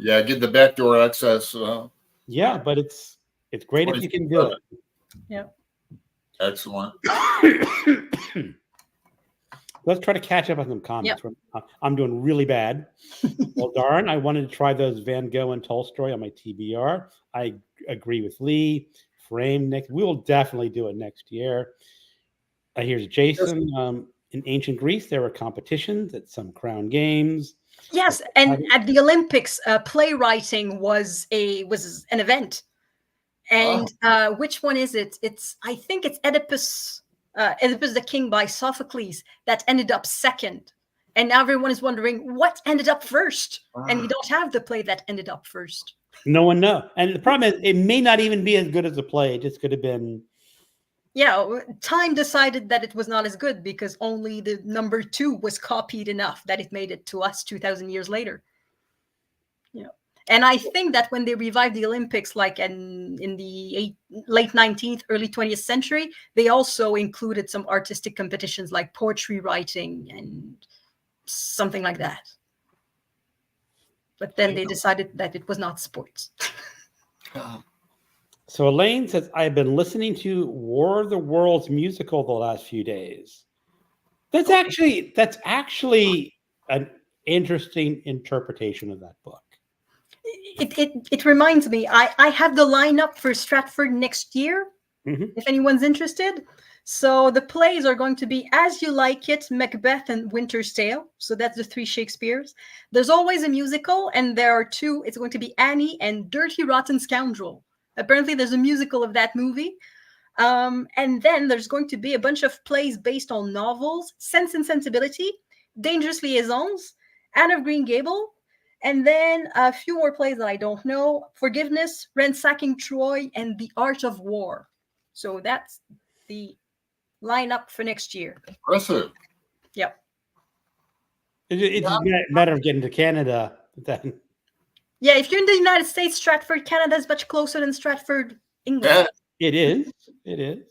Yeah, get the backdoor access. Yeah, but it's great if you can do it. Yeah. Excellent. Let's try to catch up on some comments. Yep. I'm doing really bad. Well, darn, I wanted to try those Van Gogh and Tolstoy on my TBR. I agree with Lee. Frame next. We will definitely do it next year. Here's Jason. In ancient Greece, there were competitions at some crown games. Yes, and at the Olympics, playwriting was an event. And which one is it? I think it's Oedipus the King by Sophocles that ended up second. And now everyone is wondering what ended up first. And we don't have the play that ended up first. No one knows. And the problem is it may not even be as good as the play. It just could have been. Yeah, time decided that it was not as good because only the number 2 was copied enough that it made it to us 2,000 years later. Yeah. And I think that when they revived the Olympics, like in the late 19th, early 20th century, they also included some artistic competitions like poetry writing and something like that. But then they decided that it was not sports. So Elaine says, I've been listening to War of the Worlds musical the last few days. That's actually an interesting interpretation of that book. It reminds me, I have the lineup for Stratford next year, if anyone's interested. So the plays are going to be As You Like It, Macbeth, and Winter's Tale. So that's the 3 Shakespeares. There's always a musical, and there are 2. It's going to be Annie and Dirty Rotten Scoundrel. Apparently there's a musical of that movie. And then there's going to be a bunch of plays based on novels, Sense and Sensibility, Dangerous Liaisons, Anne of Green Gable, and then a few more plays that I don't know, Forgiveness, Ransacking Troy, and The Art of War. So that's the lineup for next year. Impressive. Yep. It's a matter of getting to Canada then. Yeah, if you're in the United States, Stratford, Canada is much closer than Stratford, England. It is. It is.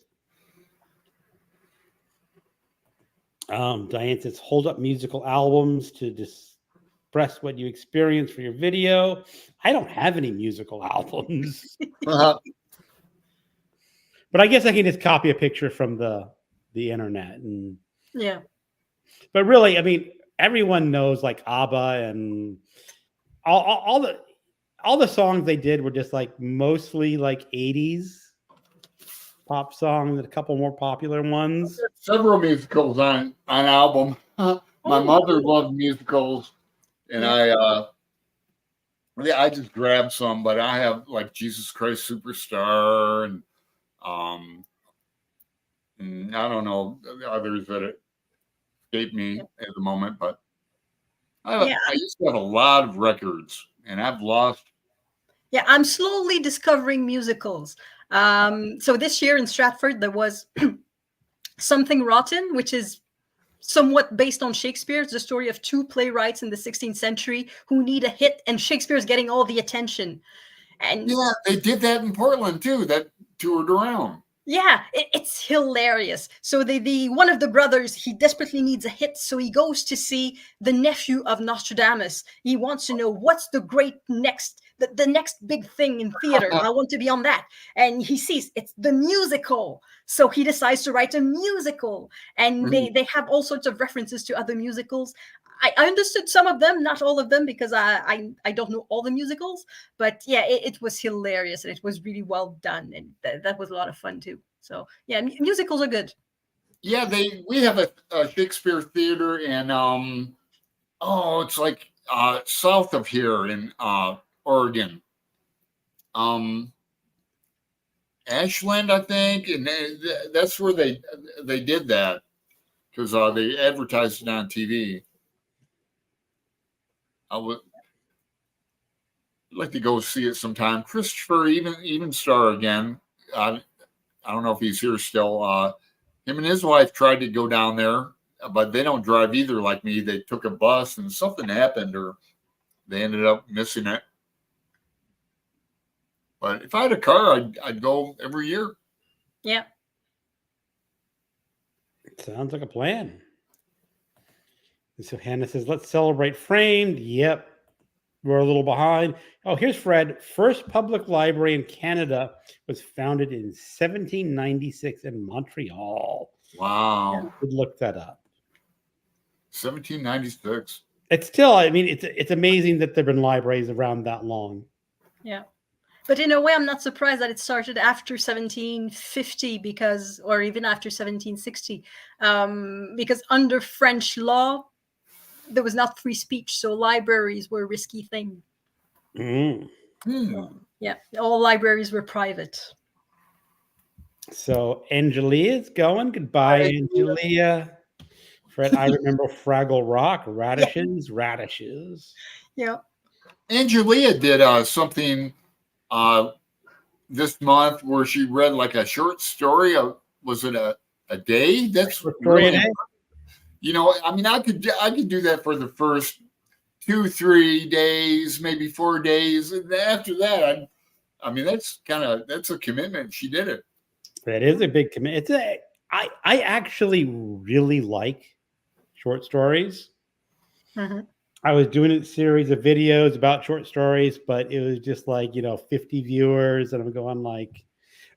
Diane says, hold up musical albums to express what you experience for your video. I don't have any musical albums. But I guess I can just copy a picture from the internet. And yeah. But really, I mean, everyone knows like ABBA and all the songs they did were just like mostly like 80s pop songs and a couple more popular ones. Several musicals on album. My mother loved musicals, and I just grabbed some, but I have like Jesus Christ Superstar and I don't know others that escape me at the moment, but I used to have a lot of records, and I've lost. Yeah, I'm slowly discovering musicals. So this year in Stratford, there was Something Rotten, which is somewhat based on Shakespeare. It's the story of 2 playwrights in the 16th century who need a hit, and Shakespeare's getting all the attention. And yeah, they did that in Portland too. That toured around. Yeah, it's hilarious. So the one of the brothers, he desperately needs a hit, so he goes to see the nephew of Nostradamus. He wants to know what's the great next, the next big thing in theater. I want to be on that. And he sees it's the musical. So he decides to write a musical. And they have all sorts of references to other musicals. I understood some of them, not all of them, because I don't know all the musicals. But yeah, it was hilarious, and it was really well done, and that was a lot of fun too. So yeah, musicals are good. Yeah, we have a Shakespeare theater in it's like south of here in Oregon, Ashland, I think, and that's where they did that because they advertised it on TV. I would like to go see it sometime. Christopher even star again. I don't know if he's here still. Him and his wife tried to go down there, but they don't drive either like me. They took a bus and something happened, or they ended up missing it. But if I had a car, I'd go every year. Yeah. Sounds like a plan. And so Hannah says, let's celebrate Framed. Yep. We're a little behind. Oh, here's Fred. First public library in Canada was founded in 1796 in Montreal. Wow. I would look that up. 1796. It's still, I mean, it's amazing that there have been libraries around that long. Yeah. But in a way, I'm not surprised that it started after 1750 or even after 1760, because under French law, there was not free speech, so libraries were a risky thing. Mm. Yeah, all libraries were private. So Angelia's going. Goodbye, Angelia. Fred, I remember Fraggle Rock, radishes. Yeah. Angelia did something this month where she read like a short story. Was it a day? That's really, you know. I mean, I could do that for the first 2-3 days, maybe 4 days, and after that, I mean, that's a commitment. She did it. That is a big commitment. I actually really like short stories. Mm-hmm. I was doing a series of videos about short stories, but it was just like, 50 viewers, and I'm going like,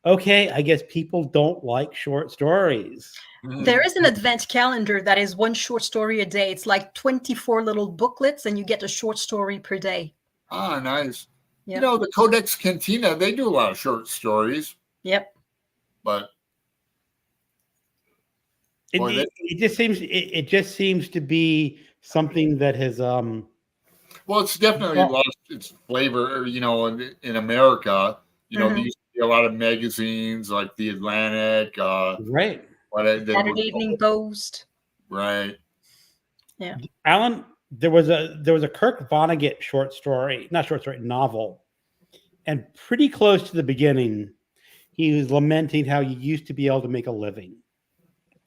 okay, I guess people don't like short stories. There is an advent calendar that is one short story a day. It's like 24 little booklets, and you get a short story per day. Ah, nice. Yep. You know, the Codex Cantina, they do a lot of short stories. Yep. But it just seems to be something that has well, it's definitely lost its flavor, in America. There used to be a lot of magazines like the Atlantic, right. Saturday Evening Post. Right. Yeah. Alan, there was a Kirk Vonnegut novel, and pretty close to the beginning, he was lamenting how you used to be able to make a living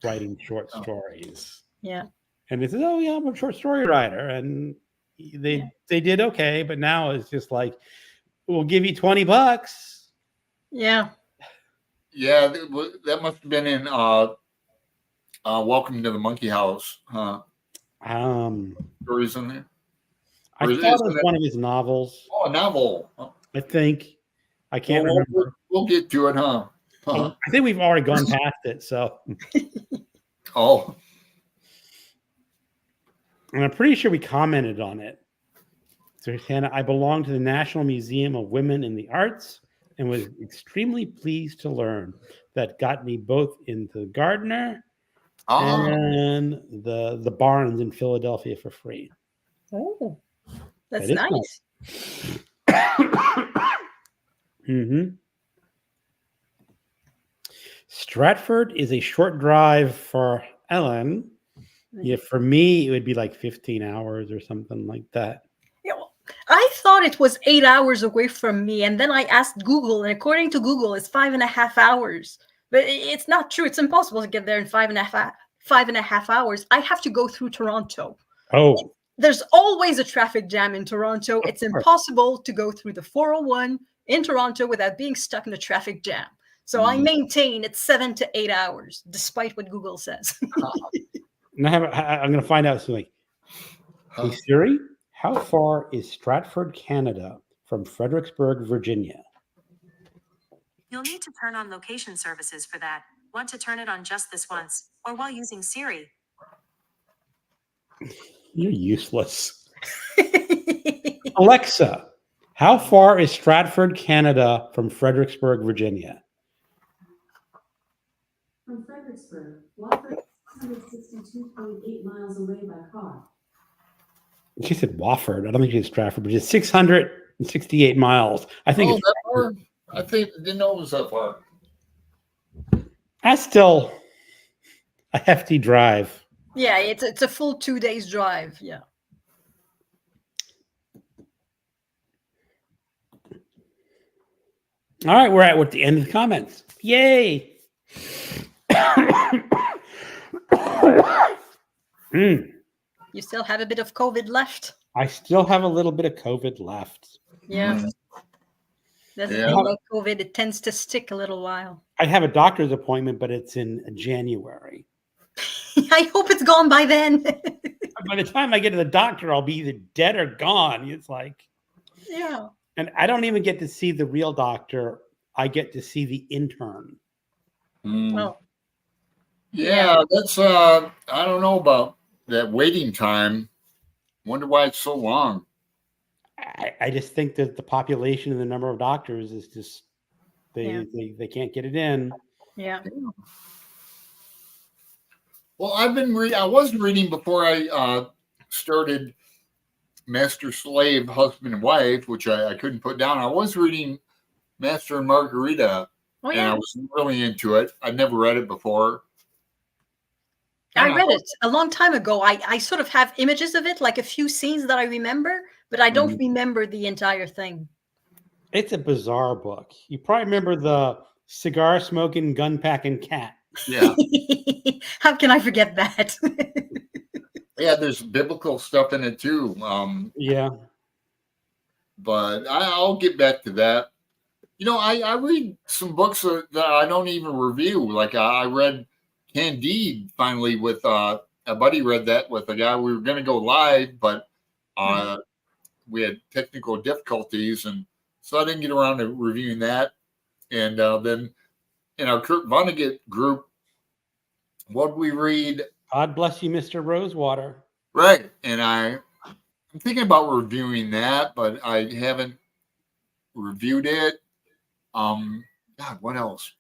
writing short stories. Yeah. And he says, "Oh yeah, I'm a short story writer," and they did okay, but now it's just like, we'll give you $20. Yeah. Yeah, that must have been in Welcome to the Monkey House, huh? Stories in there. I thought it was one of his novels. Oh, a novel. I think. I can't remember. We'll get to it, huh? I think we've already gone past it. So. Oh. And I'm pretty sure we commented on it. So, Hannah, I belong to the National Museum of Women in the Arts and was extremely pleased to learn that got me both into Gardner and the Barnes in Philadelphia for free. Oh, that's nice. Mm-hmm. Stratford is a short drive for Ellen. Yeah, for me, it would be like 15 hours or something like that. Yeah, I thought it was 8 hours away from me, and then I asked Google, and according to Google, it's 5.5 hours. But it's not true. It's impossible to get there in 5.5 hours. I have to go through Toronto. Oh. There's always a traffic jam in Toronto. It's impossible to go through the 401 in Toronto without being stuck in a traffic jam. So I maintain it's 7 to 8 hours, despite what Google says. And I'm going to find out something. Hey Siri, how far is Stratford, Canada from Fredericksburg, Virginia? You'll need to turn on location services for that. Want to turn it on just this once, or while using Siri? You're useless. Alexa, how far is Stratford, Canada from Fredericksburg, Virginia? From Fredericksburg, Wofford is 162.8 miles away by car. She said Wofford. I don't think she said Stratford, but it's 668 miles. I think it's that far? I didn't know it was that far. That's still a hefty drive. Yeah, it's a full 2 days drive. Yeah. All right, we're at the end of the comments. Yay! You still have a bit of COVID left? I still have a little bit of COVID left. Yeah. Doesn't mean like COVID, it tends to stick a little while. I have a doctor's appointment, but it's in January. I hope it's gone by then. By the time I get to the doctor, I'll be either dead or gone. It's like, yeah. And I don't even get to see the real doctor. I get to see the intern. Oh. Yeah, that's I don't know about that waiting time. Wonder why it's so long. I just think that the population and the number of doctors is just they can't get it in. Yeah. Well, I was reading before I started Master Slave Husband and Wife, which I couldn't put down. I was reading Master and Margarita, Oh and I yeah. was really into it. I'd never read it before. I read it a long time ago. I sort of have images of it, like a few scenes that I remember, but I don't remember the entire thing. It's a bizarre book. You probably remember the cigar smoking, gun packing cat. Yeah. How can I forget that? Yeah, there's biblical stuff in it too. Yeah. But I'll get back to that. You know, I read some books that I don't even review. Like I read Candide finally with a buddy read that with a guy. We were going to go live, but we had technical difficulties, and so I didn't get around to reviewing that. And then in our Kurt Vonnegut group, what did we read? God bless you, Mr. Rosewater. Right, and I'm thinking about reviewing that, but I haven't reviewed it. God, what else?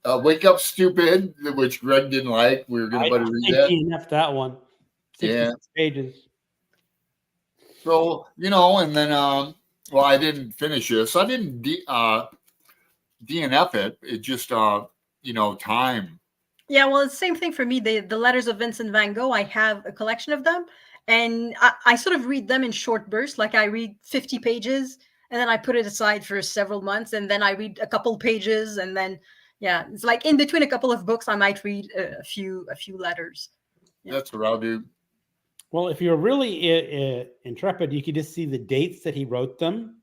Wake Up Stupid, which Greg didn't like. We were going to read that. DNF that one. 66 pages. So, you know, and then, well, I didn't finish this. I didn't DNF it. It just, you know, time. Yeah, well, it's the same thing for me. The letters of Vincent van Gogh, I have a collection of them, and I sort of read them in short bursts. Like I read 50 pages, and then I put it aside for several months, and then I read a couple pages, and then yeah, it's like in between a couple of books, I might read a few letters. Yeah. That's what I'll do. Well, if you're really intrepid, you could just see the dates that he wrote them,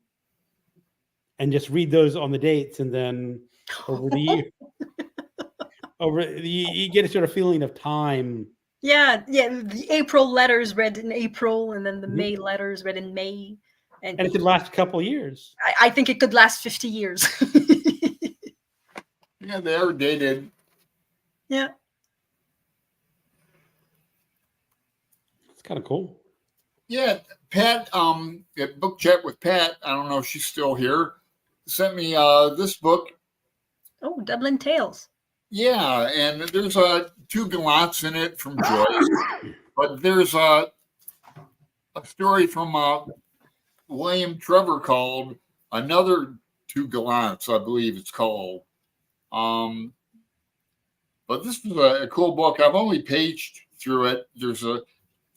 and just read those on the dates, and then over the year, you get a sort of feeling of time. Yeah, the April letters read in April, and then the May letters read in May, and it could last a couple of years. I think it could last 50 years. Yeah, they are dated. Yeah. It's kind of cool. Yeah, Pat, at Book Chat with Pat, I don't know if she's still here, sent me this book. Oh, Dublin Tales. Yeah, and there's two gallants in it from Joyce, but there's a story from William Trevor called Another Two Gallants, I believe it's called. But this is a cool book. I've only paged through it. There's a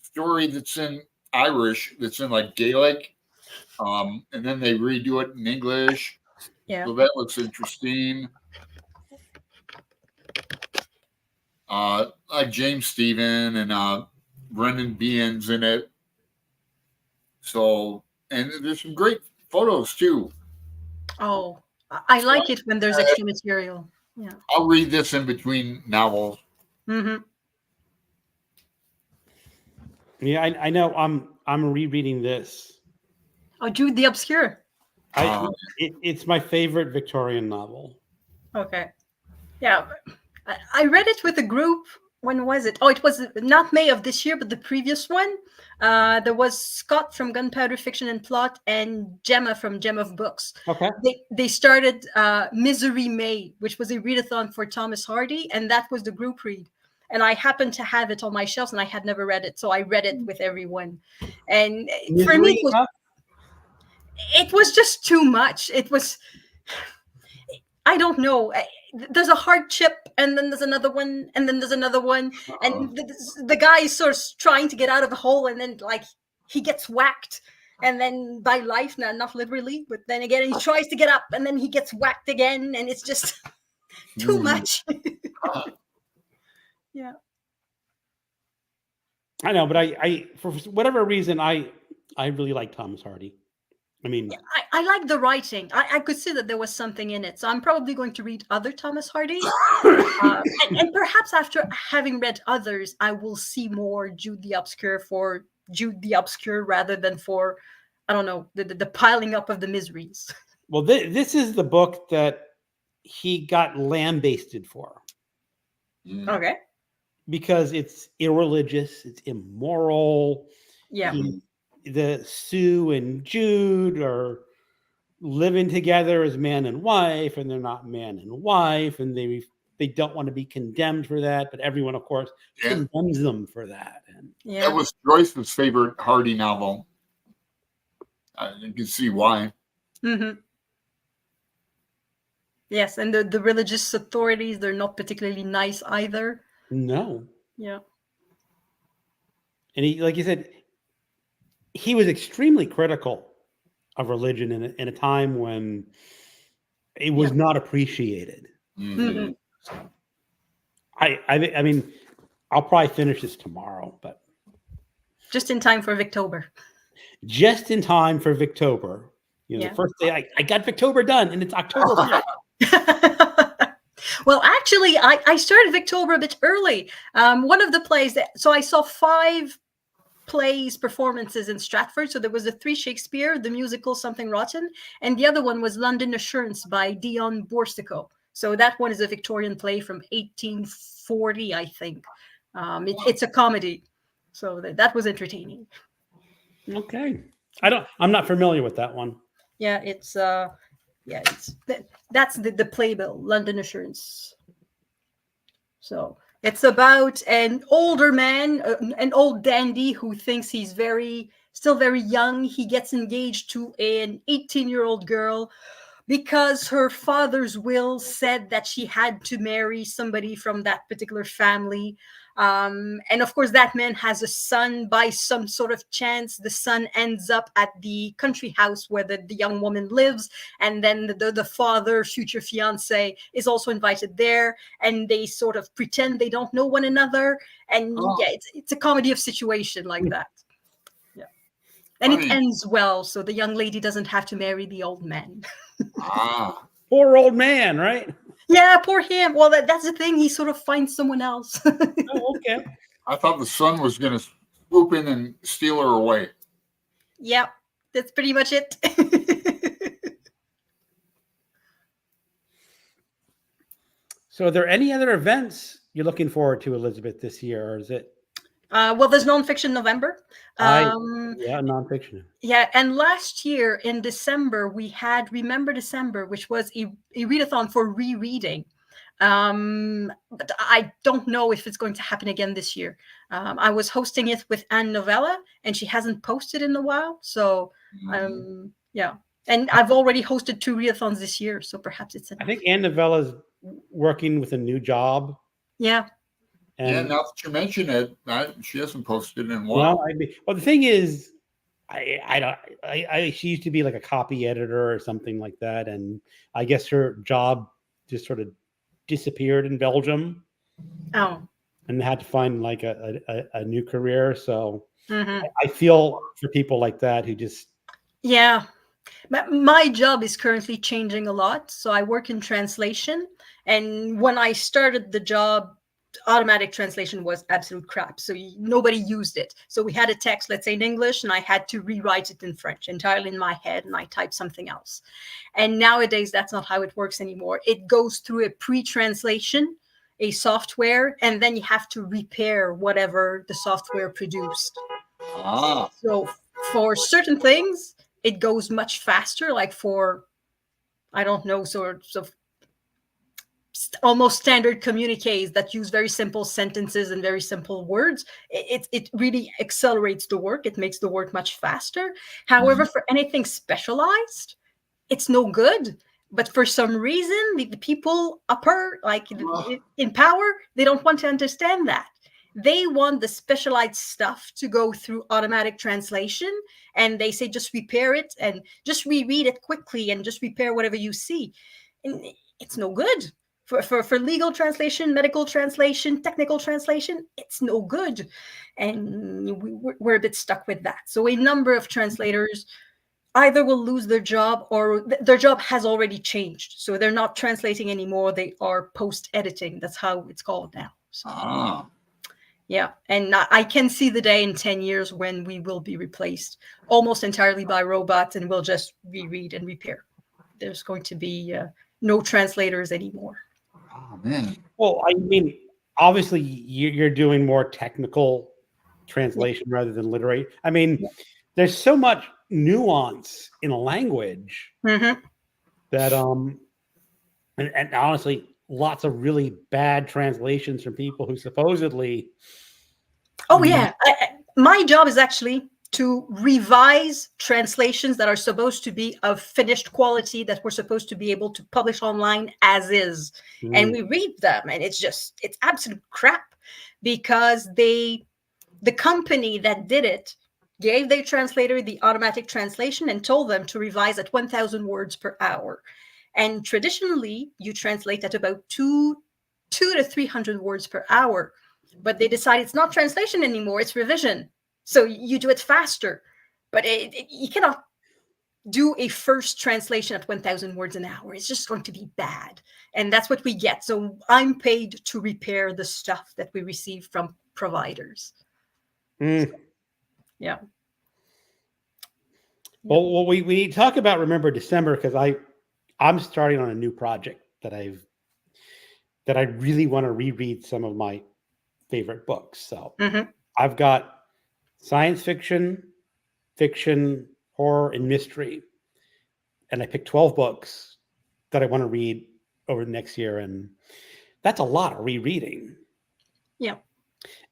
story that's in Irish, that's in like Gaelic, and then they redo it in English. Yeah. So that looks interesting. Like James Stephen and Brendan Behan's in it. So, and there's some great photos too. Oh, I like it when there's extra material. Yeah. I'll read this in between novels. Mm-hmm. Yeah, I know. I'm rereading this. Oh, Jude the Obscure. It's my favorite Victorian novel. Okay. Yeah. I read it with a group. When was it? Oh, it was not May of this year, but the previous one. There was Scott from Gunpowder Fiction and Plot and Gemma from Gem of Books. Okay. They started Misery May, which was a readathon for Thomas Hardy, and that was the group read. And I happened to have it on my shelves, and I had never read it, so I read it with everyone. And for me, it was just too much. It was, I don't know. There's a hardship, and then there's another one, and then there's another one, and the guy is sort of trying to get out of a hole, and then like he gets whacked, and then by life, not literally, but then again he tries to get up, and then he gets whacked again, and it's just too much. Yeah, I know, but I for whatever reason I really like Thomas Hardy. I mean, yeah, I like the writing. I could see that there was something in it, so I'm probably going to read other Thomas Hardy, and perhaps after having read others, I will see more Jude the Obscure for Jude the Obscure rather than for, I don't know, the piling up of the miseries. Well, this is the book that he got lambasted for. Okay. Because it's irreligious, it's immoral. Yeah. the Sue and Jude are living together as man and wife, and they're not man and wife, and they don't want to be condemned for that, but everyone, of course, Yeah. condemns them for that. And Yeah. That was Joyce's favorite Hardy novel. You can see why. Mm-hmm. Yes, and the religious authorities, they're not particularly nice either. no, Yeah. and he, like you said, he was extremely critical of religion in a time when it was not appreciated. Mhm. I mean, I'll probably finish this tomorrow, but Just in time for Victober. just in time for Victober. Yeah. The first day I got Victober done, and it's October 1st. Well, actually, I started Victober a bit early. One of the plays so I saw 5 plays performances in Stratford. So there was the 3 Shakespeare, the musical Something Rotten, and the other one was London Assurance by Dion Borsico. So that one is a Victorian play from 1840, I think. It's a comedy, so that was entertaining. Okay, I'm not familiar with that one. Yeah, that's the playbill, London Assurance. So it's about an older man, an old dandy who thinks he's still very young. He gets engaged to an 18-year-old girl because her father's will said that she had to marry somebody from that particular family. And of course, that man has a son. By some sort of chance, the son ends up at the country house where the young woman lives. And then the father, future fiance, is also invited there. And they sort of pretend they don't know one another. And yeah, it's a comedy of situation like that. Yeah. And it ends well, so the young lady doesn't have to marry the old man. Poor old man, right? Yeah, poor him. Well, that's the thing. He sort of finds someone else. Oh, okay. I thought the son was going to swoop in and steal her away. Yep, that's pretty much it. So, are there any other events you're looking forward to, Elisabeth, this year, or is it? Well, there's Nonfiction November. Yeah, nonfiction. Yeah, and last year in December, we had Remember December, which was a readathon for rereading. But I don't know if it's going to happen again this year. I was hosting it with Anne Novella, and she hasn't posted in a while. So, yeah. And I've already hosted 2 readathons this year, so perhaps it's enough. I think Anne Novella's working with a new job. Yeah. Yeah, And now that you mention it, she hasn't posted in a while. well, the thing is, she used to be like a copy editor or something like that, and I guess her job just sort of disappeared in Belgium. Oh. And had to find like a new career. So I feel for people like that who just. Yeah. My job is currently changing a lot. So I work in translation. And when I started the job, automatic translation was absolute crap. So nobody used it. So we had a text, let's say in English, and I had to rewrite it in French entirely in my head, and I typed something else. And nowadays, that's not how it works anymore. It goes through a pre-translation, a software, and then you have to repair whatever the software produced. So for certain things, it goes much faster, like for, I don't know, sorts of almost standard communiques that use very simple sentences and very simple words. It really accelerates the work. It makes the work much faster. However, for anything specialized, it's no good. But for some reason, the people in power, they don't want to understand that. They want the specialized stuff to go through automatic translation, and they say just repair it and just reread it quickly and just repair whatever you see. And it's no good. For legal translation, medical translation, technical translation, it's no good. And we're a bit stuck with that. So a number of translators either will lose their job or their job has already changed. So they're not translating anymore. They are post-editing. That's how it's called now. So, yeah. And I can see the day in 10 years when we will be replaced almost entirely by robots, and we'll just reread and repair. There's going to be no translators anymore. Oh, man. Well, I mean, obviously you're doing more technical translation rather than literary. I mean, there's so much nuance in a language Mhm. that and honestly, lots of really bad translations from people who supposedly. Oh yeah, my job is actually to revise translations that are supposed to be of finished quality that we're supposed to be able to publish online as is, and we read them, and it's absolute crap because the company that did it gave their translator the automatic translation and told them to revise at 1,000 words per hour, and traditionally you translate at about 2 to 300 words per hour. But they decide it's not translation anymore, it's revision. So you do it faster. But you cannot do a first translation at 1,000 words an hour. It's just going to be bad. And that's what we get. So I'm paid to repair the stuff that we receive from providers. So, yeah. Well, we talk about Remember December because I'm starting on a new project that I really want to reread some of my favorite books. So I've got science fiction, fiction, horror, and mystery. And I picked 12 books that I want to read over the next year. And that's a lot of rereading. Yeah.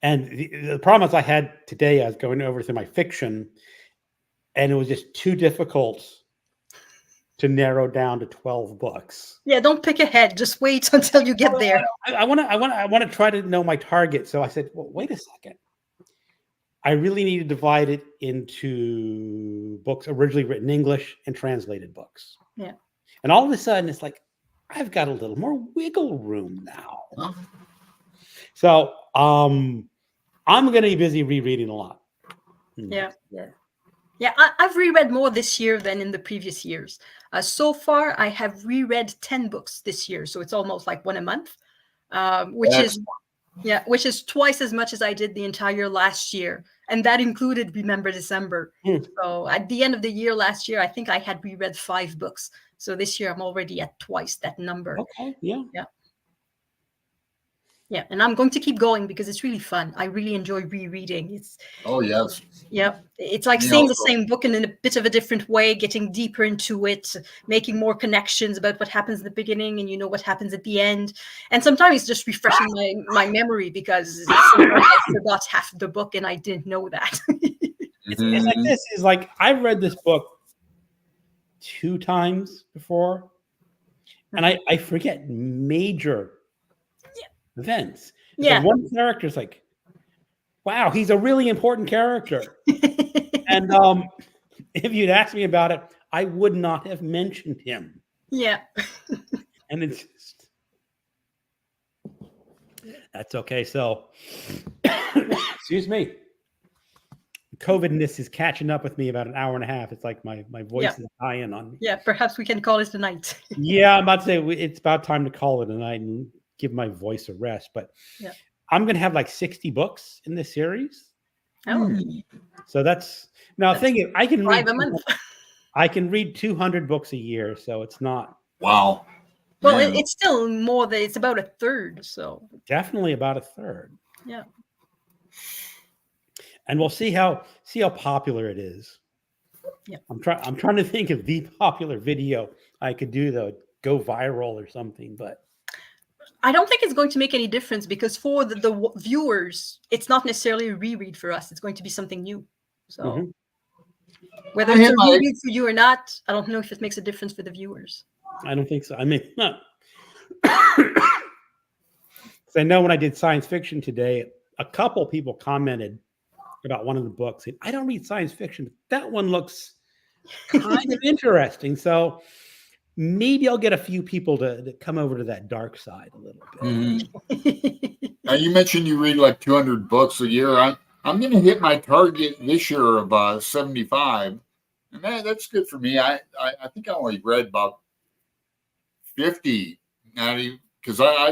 And the problem is I had today, I was going over through my fiction, and it was just too difficult to narrow down to 12 books. Yeah, don't pick ahead. Just wait until you get there. I want to try to know my target. So I said, well, wait a second. I really need to divide it into books originally written in English and translated books. Yeah. And all of a sudden, it's like, I've got a little more wiggle room now. Huh? So I'm going to be busy rereading a lot. Yeah. Yeah, I've reread more this year than in the previous years. So far, I have reread 10 books this year. So it's almost like one a month, which is twice as much as I did the entire last year. And that included Remember December. So at the end of the year last year, I think I had reread 5 books. So this year I'm already at twice that number. Okay. Yeah. Yeah, and I'm going to keep going because it's really fun. I really enjoy rereading. It's like seeing the same book in a bit of a different way, getting deeper into it, making more connections about what happens at the beginning and what happens at the end. And sometimes it's just refreshing my memory because I forgot half of the book and I didn't know that. It's like this is like I've read this book 2 times before, and I forget major events. Yeah. So one character is like, wow, he's a really important character. And if you'd asked me about it, I would not have mentioned him. Yeah. And it's just, that's okay. So, excuse me. COVID-ness is catching up with me about an hour and a half. It's like my voice is dying on me. Yeah, perhaps we can call it a night. Yeah, I'm about to say it's about time to call it a night and give my voice a rest. But I'm going to have like 60 books in this series. Oh. So that's thinking I can read 5 a month. I can read 200 books a year, so it's not. Wow. Well, it's still more than it's about a third. So definitely about a third. Yeah. And we'll see how popular it is. Yeah. I'm trying to think of the popular video I could do though, go viral or something, but I don't think it's going to make any difference because for the viewers, it's not necessarily a reread for us. It's going to be something new. So whether it's a reread for you or not, I don't know if it makes a difference for the viewers. I don't think so. I mean, not. Because I know when I did science fiction today, a couple people commented about one of the books. And I don't read science fiction, but that one looks kind of interesting. So maybe I'll get a few people to come over to that dark side a little bit. Now you mentioned you read like 200 books a year. I'm going to hit my target this year of 75, and that's good for me. I think I only read about 50. Because I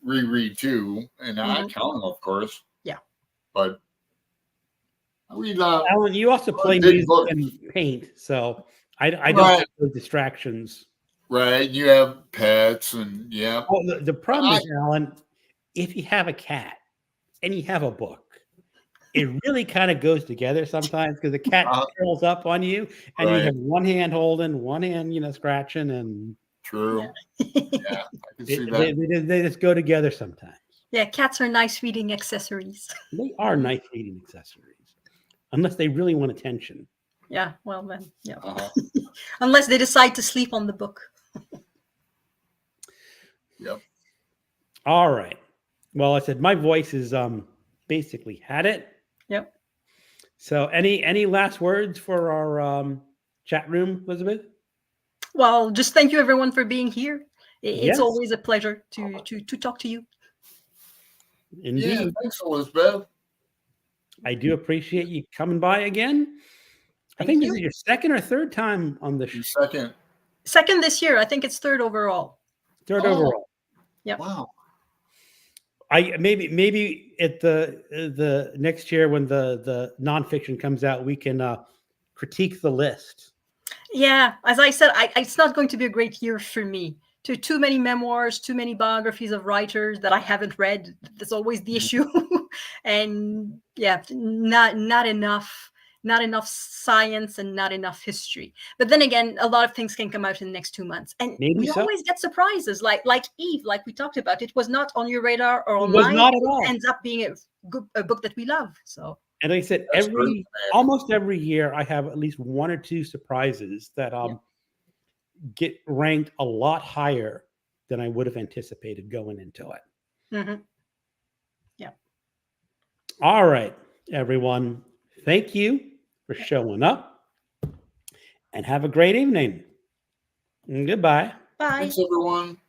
reread too, and I count them, of course. Yeah, but I read. Alan, you also play music and paint, so I don't have those distractions. Right, you have pets, and Well, the problem is, Alan, if you have a cat and you have a book, it really kind of goes together sometimes because the cat curls up on you and you Right. have one hand holding, one hand, scratching, and True. Yeah, I can see that. they just go together sometimes. Yeah, cats are nice reading accessories. They are nice reading accessories, unless they really want attention. Yeah, well then, yeah. Uh-huh. Unless they decide to sleep on the book. Yep. All right. Well, I said my voice is basically had it. Yep. So any last words for our chat room, Elizabeth? Well, just thank you everyone for being here. It's Yes. always a pleasure to talk to you. Indeed. Yeah, thanks, Elisabeth. I do appreciate you coming by again. I Thank think you. this is your second or third time on the Your show. second this year. I think it's third overall. Third overall. Yep. Wow. I maybe at the next year when the nonfiction comes out, we can critique the list. Yeah, as I said, it's not going to be a great year for me. Too many memoirs, too many biographies of writers that I haven't read. That's always the issue. And yeah, not enough science and not enough history. But then again, a lot of things can come out in the next 2 months, and Maybe we so. always get surprises. Like Eve, like we talked about, it was not on your radar or It on was mine. not at all. It ends up being a book that we love. So. And like I said, That's great, almost every year I have at least one or two surprises that get ranked a lot higher than I would have anticipated going into it. Mm-hmm. Yeah. All right, everyone. Thank you for showing up, and have a great evening. And goodbye. Bye. Thanks, everyone.